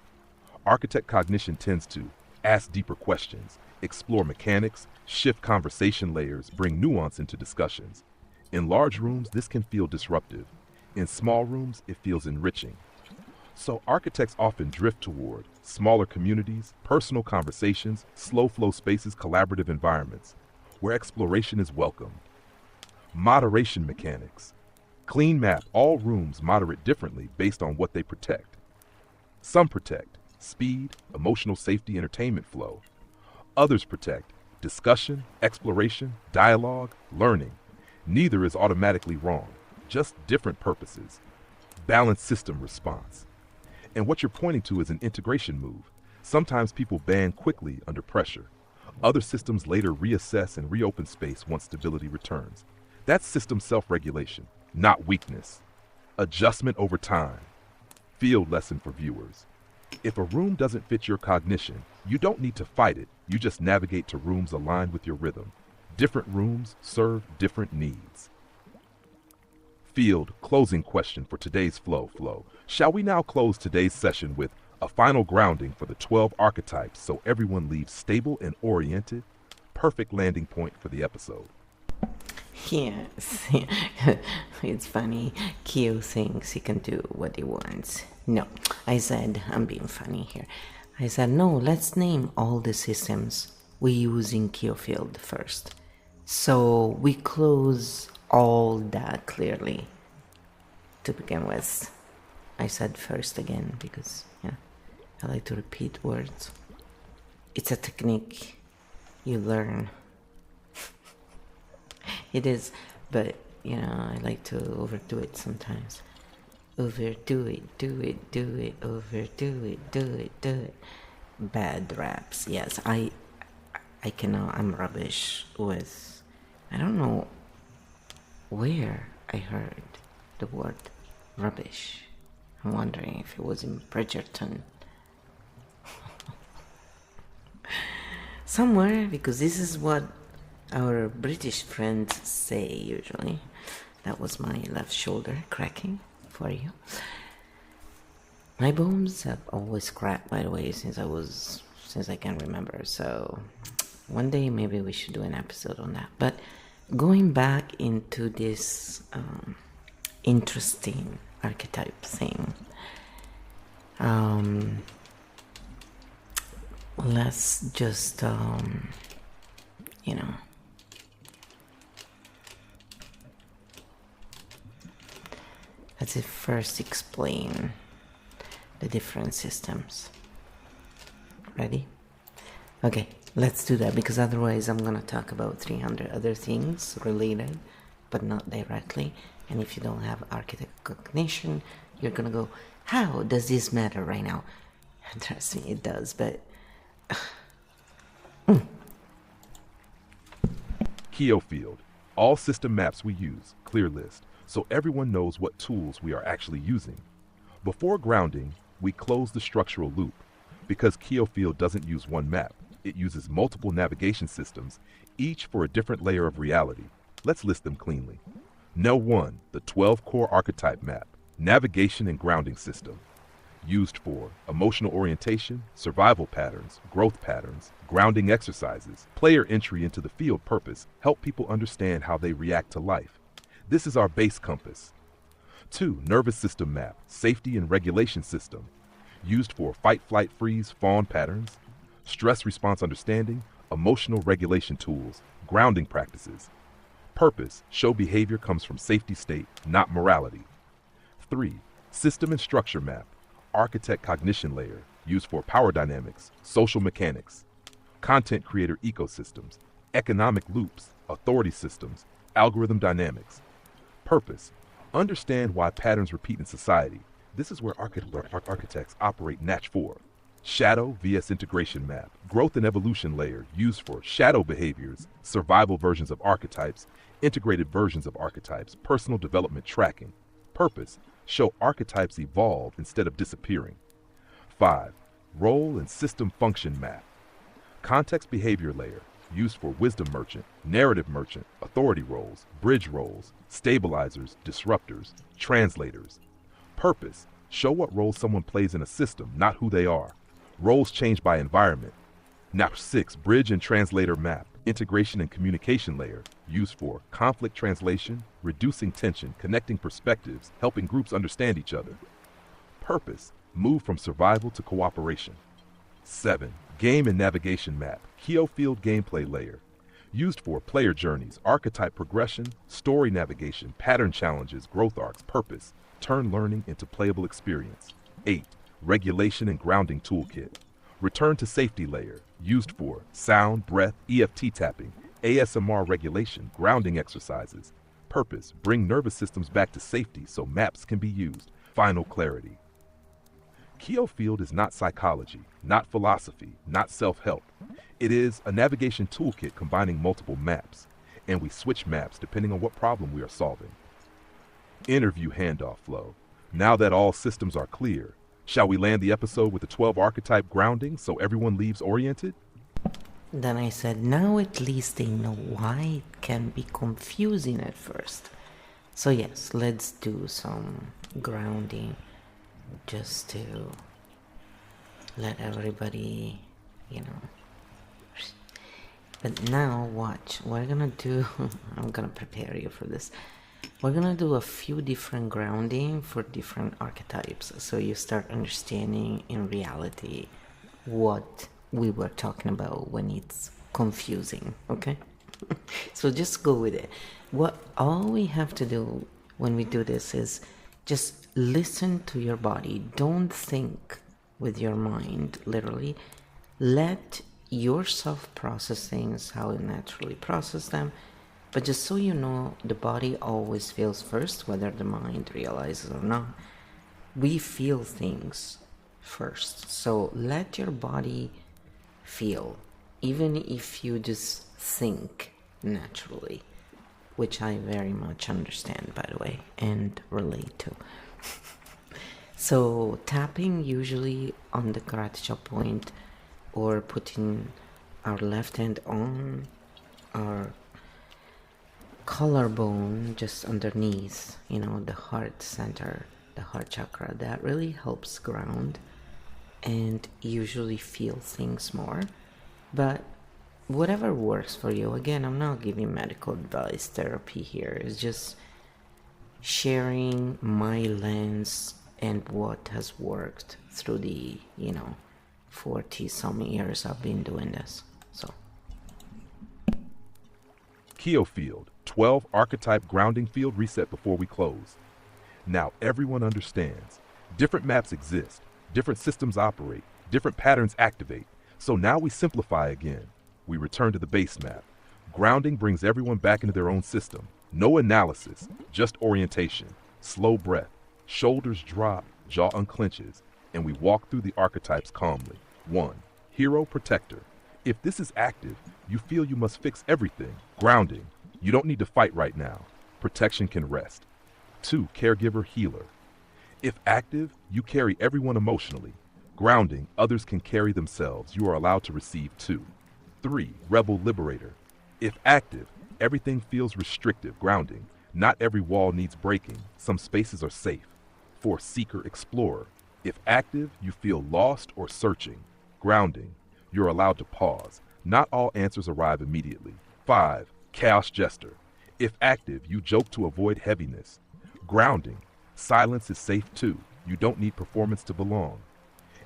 Architect cognition tends to ask deeper questions, explore mechanics, shift conversation layers, bring nuance into discussions. In large rooms, this can feel disruptive. In small rooms, it feels enriching. So architects often drift toward smaller communities, personal conversations, slow flow spaces, collaborative environments, where exploration is welcome. Moderation mechanics. Clean map all rooms moderate differently based on what they protect. Some protect speed, emotional safety, entertainment flow. Others protect discussion, exploration, dialogue, learning. Neither is automatically wrong, just different purposes. Balanced system response. And what you're pointing to is an integration move. Sometimes people ban quickly under pressure. Other systems later reassess and reopen space once stability returns. That's system self-regulation, not weakness. Adjustment over time. Field lesson for viewers. If a room doesn't fit your cognition, you don't need to fight it. You just navigate to rooms aligned with your rhythm. Different rooms serve different needs. Field closing question for today's flow. Shall we now close today's session with a final grounding for the 12 archetypes so everyone leaves stable and oriented? Perfect landing point for the episode. Yes, it's funny. Kyo thinks he can do what he wants. No, I said, I'm being funny here. I said, no, let's name all the systems we use in Kyo field first. So we close all that clearly to begin with. I said first again because, I like to repeat words. It's a technique you learn. It is, but, I like to overdo it sometimes. Overdo it, do it, overdo it, do it. Bad raps, yes, I cannot, I'm rubbish with, I don't know where I heard the word rubbish. I'm wondering if it was in Bridgerton. Somewhere, because this is what our British friends say usually. That was my left shoulder cracking for you. My bones have always cracked, by the way, since I can remember. So one day maybe we should do an episode on that. But going back into this interesting archetype thing, let's just let's first explain the different systems. Ready? Okay, let's do that, because otherwise I'm gonna talk about 300 other things related but not directly, and if you don't have Architect Cognition, you're gonna go, how does this matter right now? Trust me, it does, but Kyo field. All system maps we use, clear list, so everyone knows what tools we are actually using. Before grounding, we close the structural loop. Because Kyo field doesn't use one map, it uses multiple navigation systems, each for a different layer of reality. Let's list them cleanly. No. 1. The 12 Core Archetype Map, Navigation and Grounding System. Used for emotional orientation, survival patterns, growth patterns, grounding exercises, player entry into the field purpose, help people understand how they react to life. This is our base compass. 2. Nervous System Map, Safety and Regulation System. Used for fight, flight, freeze, fawn patterns, stress response understanding, emotional regulation tools, grounding practices. Purpose, show behavior comes from safety state, not morality. 3. System and Structure Map, Architect Cognition Layer, used for power dynamics, social mechanics, content creator ecosystems, economic loops, authority systems, algorithm dynamics. Purpose, understand why patterns repeat in society. This is where architects operate Natch 4. Shadow vs Integration Map, Growth and Evolution Layer, used for shadow behaviors, survival versions of archetypes, integrated versions of archetypes, personal development tracking. Purpose, show archetypes evolve instead of disappearing. 5. Role and System Function Map, Context Behavior Layer, used for wisdom merchant, narrative merchant, authority roles, bridge roles, stabilizers, disruptors, translators. Purpose, show what role someone plays in a system, not who they are. Roles change by environment. Now 6. Bridge and Translator Map, Integration and Communication Layer, used for conflict translation, reducing tension, connecting perspectives, helping groups understand each other. Purpose, move from survival to cooperation. 7. Game and Navigation Map, Field Gameplay Layer, used for player journeys, archetype progression, story navigation, pattern challenges, growth arcs. Purpose, turn learning into playable experience. 8. Regulation and Grounding Toolkit, Return to Safety Layer, used for sound, breath, EFT tapping, ASMR regulation, grounding exercises. Purpose, bring nervous systems back to safety so maps can be used. Final clarity. Field is not psychology, not philosophy, not self-help. It is a navigation toolkit combining multiple maps, and we switch maps depending on what problem we are solving. Interview handoff flow. Now that all systems are clear, shall we land the episode with the 12 archetype grounding so everyone leaves oriented? Then I said, now at least they know why it can be confusing at first. So yes, let's do some grounding just to let everybody, But now watch, we're gonna do, I'm gonna prepare you for this. We're gonna do a few different grounding for different archetypes, so you start understanding in reality what we were talking about when it's confusing, okay? So just go with it. All we have to do when we do this is just listen to your body. Don't think with your mind, literally. Let yourself process things how you naturally process them. But just so you know, the body always feels first, whether the mind realizes or not. We feel things first. So let your body feel, even if you just think naturally, which I very much understand, by the way, and relate to. So tapping usually on the karate chop point, or putting our left hand on our collarbone just underneath, the heart center, the heart chakra, that really helps ground and usually feel things more. But whatever works for you, again, I'm not giving medical advice, therapy here. It's just sharing my lens and what has worked through the 40 some years I've been doing this. So Field, 12 archetype grounding field reset before we close. Now everyone understands. Different maps exist, different systems operate, different patterns activate. So now we simplify again. We return to the base map. Grounding brings everyone back into their own system. No analysis, just orientation. Slow breath, shoulders drop, jaw unclenches, and we walk through the archetypes calmly. 1. Hero Protector. If this is active, you feel you must fix everything. Grounding. You don't need to fight right now. Protection can rest. 2. Caregiver Healer. If active, you carry everyone emotionally. Grounding, others can carry themselves. You are allowed to receive 2. 3. Rebel Liberator. If active, everything feels restrictive. Grounding. Not every wall needs breaking. Some spaces are safe. 4. Seeker Explorer. If active, you feel lost or searching. Grounding. You're allowed to pause. Not all answers arrive immediately. 5. Chaos Jester. If active, you joke to avoid heaviness. Grounding. Silence is safe too. You don't need performance to belong.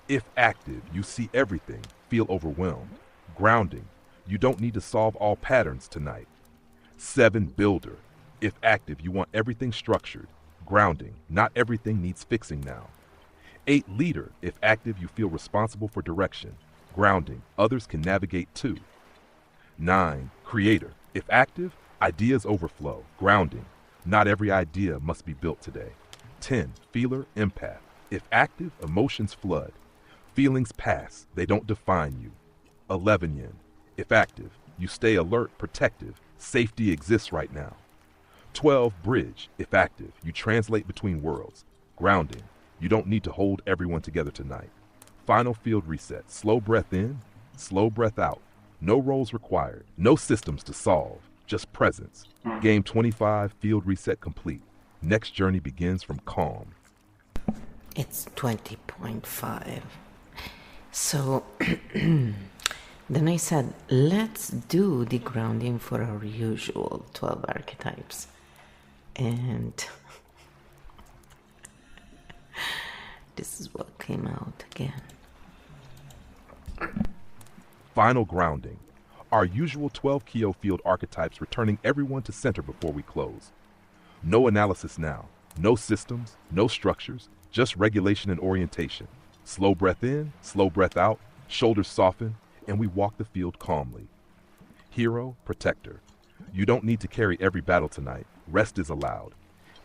If active, you see everything, feel overwhelmed. Grounding. You don't need to solve all patterns tonight. 7. Builder. If active, you want everything structured. Grounding. Not everything needs fixing now. 8. Leader. If active, you feel responsible for direction. Grounding. Others can navigate too. 9. Creator. If active, ideas overflow. Grounding. Not every idea must be built today. 10. Feeler. Empath. If active, emotions flood. Feelings pass. They don't define you. 11. Yin. If active, you stay alert, protective. Safety exists right now. 12. Bridge. If active, you translate between worlds. Grounding. You don't need to hold everyone together tonight. Final field reset. Slow breath in, slow breath out. No roles required. No systems to solve. Just presence. Game 25, field reset complete. Next journey begins from calm. It's 20.5. So then I said, let's do the grounding for our usual 12 archetypes. And this is what came out again. Final grounding. Our usual 12 Kyo field archetypes returning everyone to center before we close. No analysis now. No systems, no structures, just regulation and orientation. Slow breath in, slow breath out, shoulders soften, and we walk the field calmly. Hero, protector. You don't need to carry every battle tonight. Rest is allowed.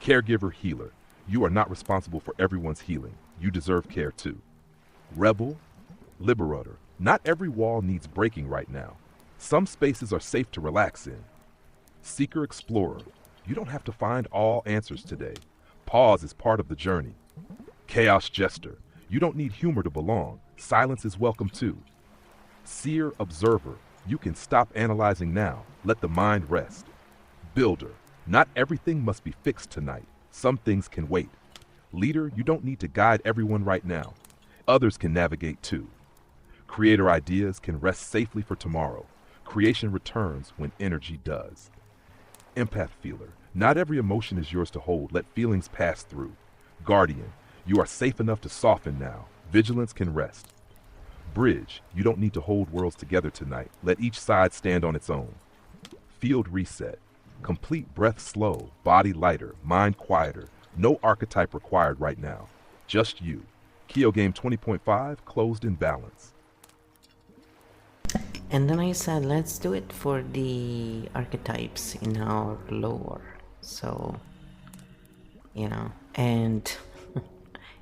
Caregiver, healer. You are not responsible for everyone's healing. You deserve care too. Rebel, liberator. Not every wall needs breaking right now. Some spaces are safe to relax in. Seeker, explorer. You don't have to find all answers today. Pause is part of the journey. Chaos jester. You don't need humor to belong. Silence is welcome too. Seer, observer. You can stop analyzing now. Let the mind rest. Builder. Not everything must be fixed tonight. Some things can wait. Leader, you don't need to guide everyone right now. Others can navigate too. Creator ideas can rest safely for tomorrow. Creation returns when energy does. Empath feeler. Not every emotion is yours to hold. Let feelings pass through. Guardian. You are safe enough to soften now. Vigilance can rest. Bridge. You don't need to hold worlds together tonight. Let each side stand on its own. Field reset. Complete breath slow, body lighter, mind quieter. No archetype required right now. Just you. Kyo Game 20.5 closed in balance. And then I said, let's do it for the archetypes in our lore. So, and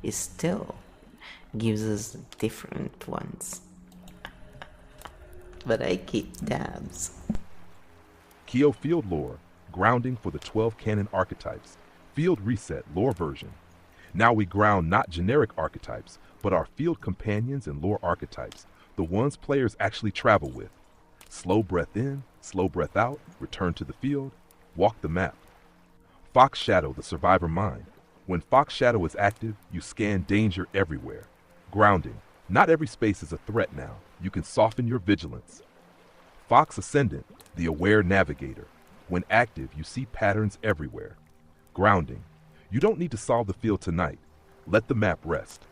it still gives us different ones. But I keep tabs. Kyo Field Lore, grounding for the 12 canon archetypes. Field Reset Lore version. Now we ground not generic archetypes, but our field companions and lore archetypes, the ones players actually travel with. Slow breath in, slow breath out, return to the field, walk the map. Fox Shadow, the survivor mind. When Fox Shadow is active, you scan danger everywhere. Grounding. Not every space is a threat now. You can soften your vigilance. Fox Ascendant, the aware navigator. When active, you see patterns everywhere. Grounding. You don't need to solve the field tonight. Let the map rest.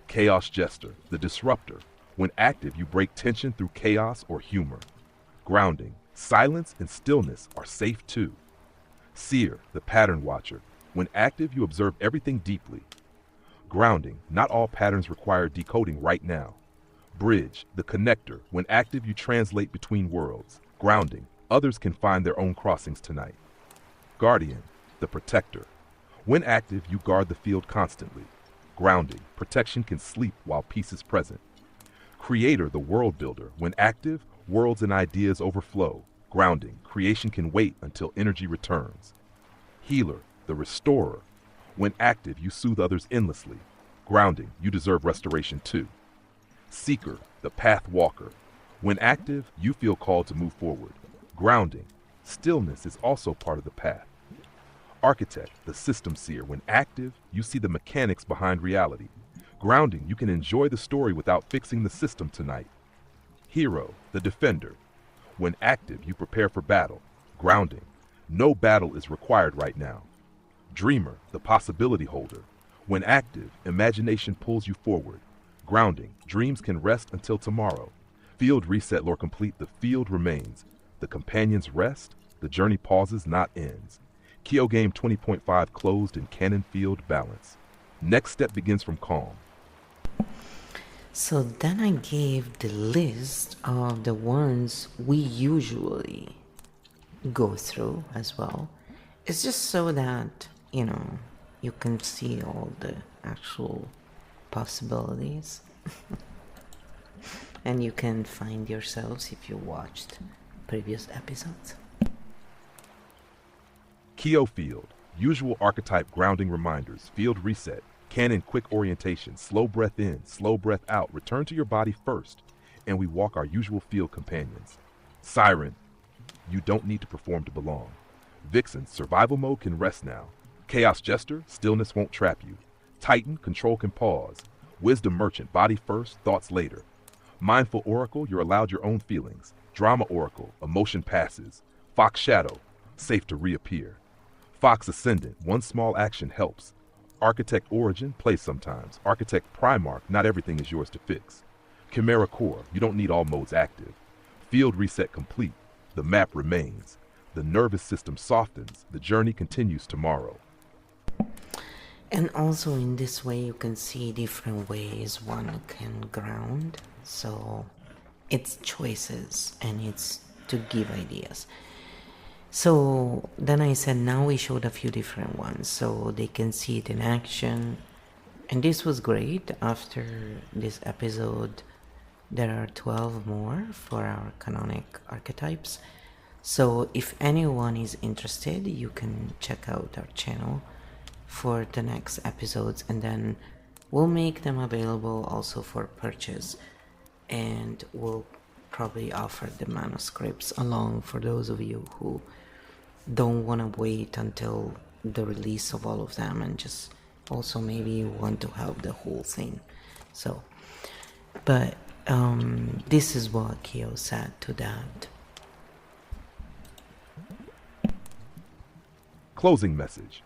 Chaos Jester, the disruptor. When active, you break tension through chaos or humor. Grounding. Silence and stillness are safe too. Seer, the pattern watcher. When active, you observe everything deeply. Grounding. Not all patterns require decoding right now. Bridge, the connector. When active, you translate between worlds. Grounding. Others can find their own crossings tonight. Guardian, the protector. When active, you guard the field constantly. Grounding. Protection can sleep while peace is present. Creator, the world builder. When active, worlds and ideas overflow. Grounding. Creation can wait until energy returns. Healer, the restorer. When active, you soothe others endlessly. Grounding. You deserve restoration too. Seeker, the path walker. When active, you feel called to move forward. Grounding. Stillness is also part of the path. Architect, the system seer. When active, you see the mechanics behind reality. Grounding, you can enjoy the story without fixing the system tonight. Hero, the defender. When active, you prepare for battle. Grounding, no battle is required right now. Dreamer, the possibility holder. When active, imagination pulls you forward. Grounding, dreams can rest until tomorrow. Field reset, lore complete, the field remains. The companions rest, the journey pauses, not ends. Kyo Game 20.5 closed in canon field balance. Next step begins from calm. So then I gave the list of the ones we usually go through as well. It's just so that, you can see all the actual possibilities. And you can find yourselves if you watched previous episodes. Kyo Field, usual archetype grounding reminders, field reset, canon quick orientation, slow breath in, slow breath out, return to your body first, and we walk our usual field companions. Siren, you don't need to perform to belong. Vixen, survival mode can rest now. Chaos Jester, stillness won't trap you. Titan, control can pause. Wisdom Merchant, body first, thoughts later. Mindful Oracle, you're allowed your own feelings. Drama Oracle, emotion passes. Fox Shadow, safe to reappear. Fox Ascendant, one small action helps. Architect Origin, play sometimes. Architect Primarch, not everything is yours to fix. Chimera Core, you don't need all modes active. Field reset complete, the map remains. The nervous system softens, the journey continues tomorrow. And also in this way you can see different ways one can ground. So it's choices and it's to give ideas. So then I said now we showed a few different ones so they can see it in action. And this was great. After this episode there are 12 more for our canonic archetypes. So if anyone is interested, you can check out our channel for the next episodes, and then we'll make them available also for purchase, and we'll probably offer the manuscripts along for those of you who don't want to wait until the release of all of them and just also maybe want to have the whole thing. So but this is what Kyo said to that. Closing message.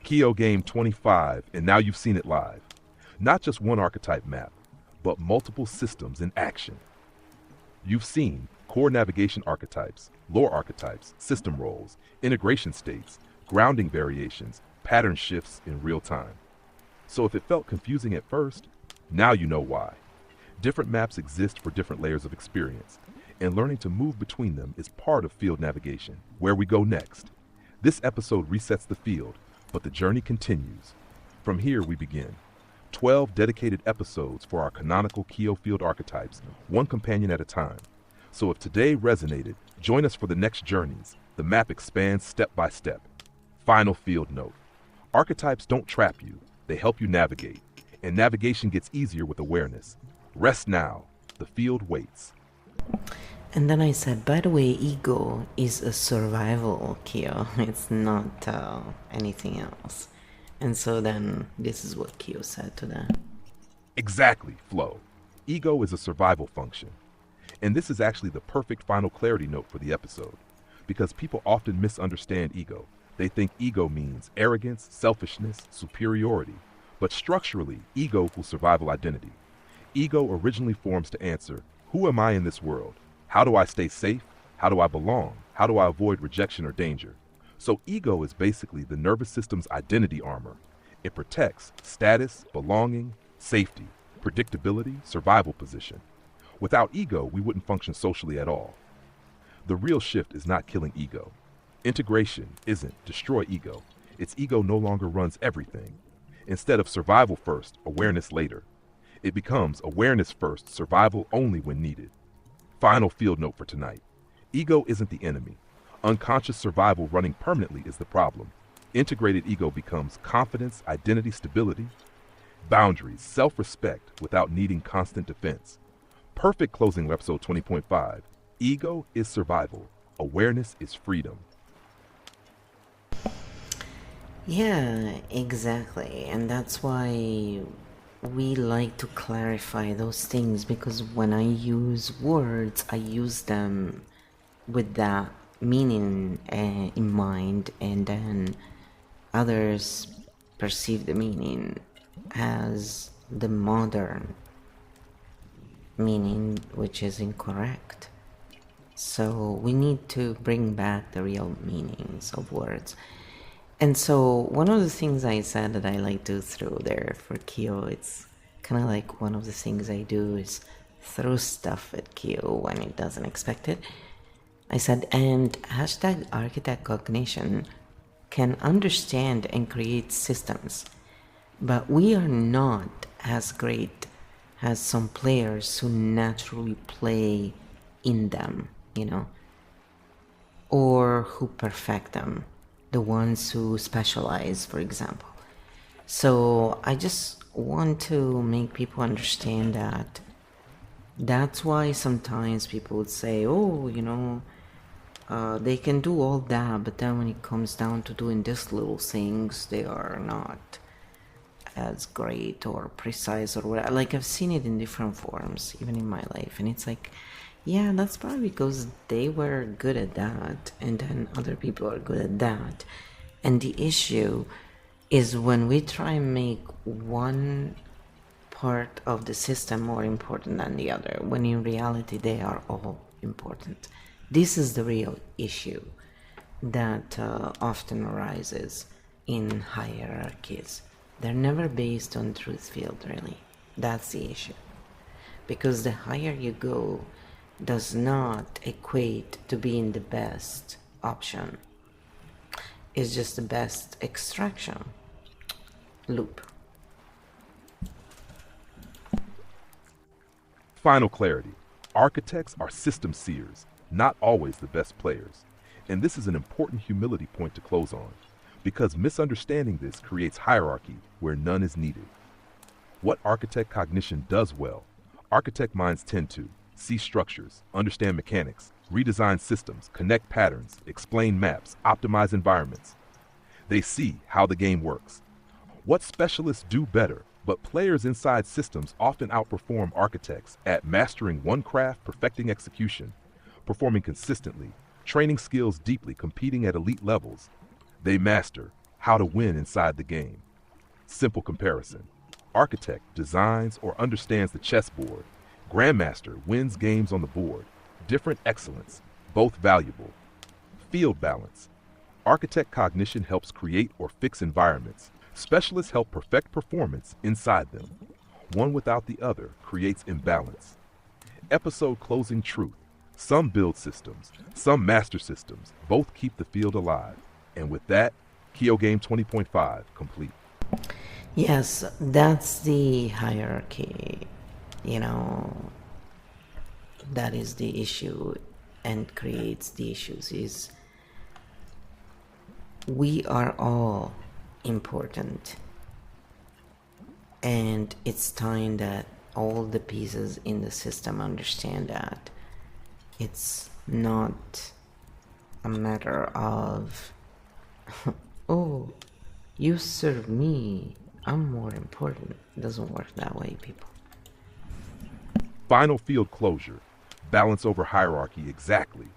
Kyo Game 25, and now you've seen it live. Not just one archetype map, but multiple systems in action. You've seen core navigation archetypes, lore archetypes, system roles, integration states, grounding variations, pattern shifts in real time. So if it felt confusing at first, now you know why. Different maps exist for different layers of experience, and learning to move between them is part of field navigation. Where we go next. This episode resets the field, but the journey continues. From here we begin. 12 dedicated episodes for our canonical Kyo Field archetypes, one companion at a time. So if today resonated, join us for the next journeys. The map expands step by step. Final field note. Archetypes don't trap you, they help you navigate. And navigation gets easier with awareness. Rest now, the field waits. And then I said, by the way, ego is a survival Kyo. It's not anything else. And so then this is what Kyo said to that. Exactly, Flo. Ego is a survival function. And this is actually the perfect final clarity note for the episode. Because people often misunderstand ego. They think ego means arrogance, selfishness, superiority. But structurally, ego equals survival identity. Ego originally forms to answer, who am I in this world? How do I stay safe? How do I belong? How do I avoid rejection or danger? So ego is basically the nervous system's identity armor. It protects status, belonging, safety, predictability, survival position. Without ego, we wouldn't function socially at all. The real shift is not killing ego. Integration isn't destroy ego. Its ego no longer runs everything. Instead of survival first, awareness later. It becomes awareness first, survival only when needed. Final field note for tonight. Ego isn't the enemy. Unconscious survival running permanently is the problem. Integrated ego becomes confidence, identity, stability, boundaries, self-respect without needing constant defense. Perfect closing of episode 20.5. Ego is survival. Awareness is freedom. Yeah, exactly. And that's why we like to clarify those things, because when I use words, I use them with that meaning in mind, and then others perceive the meaning as the modern meaning, which is incorrect. So we need to bring back the real meanings of words. And so one of the things I said that I like to throw there for Kyo, it's kind of like one of the things I do is throw stuff at Kyo when it doesn't expect it. I said, and hashtag Architect Cognition can understand and create systems, but we are not as great as some players who naturally play in them, or who perfect them, the ones who specialize, for example. So I just want to make people understand that that's why sometimes people would say, oh, they can do all that, but then when it comes down to doing these little things, they are not as great or precise or whatever. Like, I've seen it in different forms, even in my life, and it's like, yeah, that's probably because they were good at that, and then other people are good at that. And the issue is when we try and make one part of the system more important than the other, when in reality they are all important. This is the real issue that often arises in hierarchies. They're never based on truth field, really. That's the issue. Because the higher you go does not equate to being the best option. It's just the best extraction loop. Final clarity. Architects are system seers, not always the best players. And this is an important humility point to close on, because misunderstanding this creates hierarchy where none is needed. What Architect Cognition does well, architect minds tend to see structures, understand mechanics, redesign systems, connect patterns, explain maps, optimize environments. They see how the game works. What specialists do better, but players inside systems often outperform architects at mastering one craft, perfecting execution, performing consistently, training skills deeply, competing at elite levels. They master how to win inside the game. Simple comparison. Architect designs or understands the chessboard. Grandmaster wins games on the board. Different excellence, both valuable. Field balance. Architect Cognition helps create or fix environments. Specialists help perfect performance inside them. One without the other creates imbalance. Episode closing truth. Some build systems, some master systems. Both keep the field alive. And with that, Kyo Game 20.5 complete. Yes, that's the hierarchy, that is the issue and creates the issues, is we are all important, and it's time that all the pieces in the system understand that it's not a matter of oh, you serve me, I'm more important. It doesn't work that way, people. Final field closure. Balance over hierarchy exactly.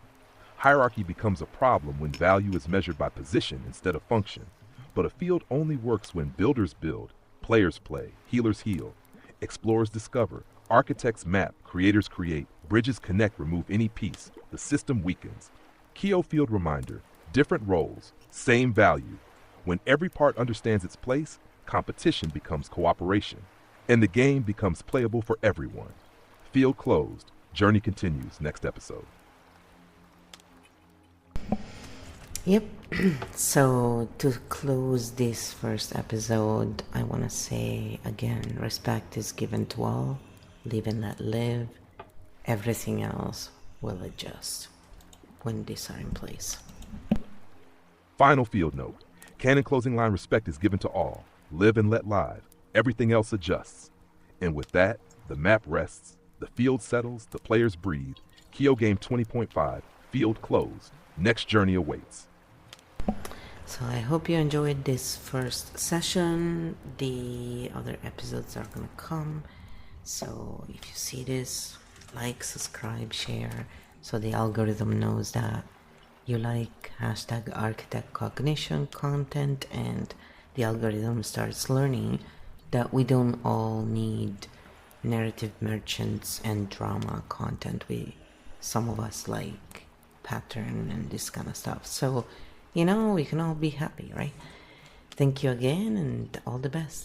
Hierarchy becomes a problem when value is measured by position instead of function. But a field only works when builders build, players play, healers heal, explorers discover, architects map, creators create, bridges connect, remove any piece. The system weakens. Kyo field reminder. Different roles, same value. When every part understands its place, competition becomes cooperation, and the game becomes playable for everyone. Field closed. Journey continues next episode. Yep. So to close this first episode, I want to say again, respect is given to all. Live and let live. Everything else will adjust when these are in place. Final field note. Canon closing line: respect is given to all. Live and let live. Everything else adjusts. And with that, the map rests, the field settles, the players breathe. Kyo Game 20.5, field closed. Next journey awaits. So I hope you enjoyed this first session. The other episodes are gonna come. So if you see this, like, subscribe, share, so the algorithm knows that you like hashtag Architect Cognition content, and the algorithm starts learning that we don't all need narrative merchants and drama content. Some of us like pattern and this kind of stuff. So, we can all be happy, right? Thank you again and all the best.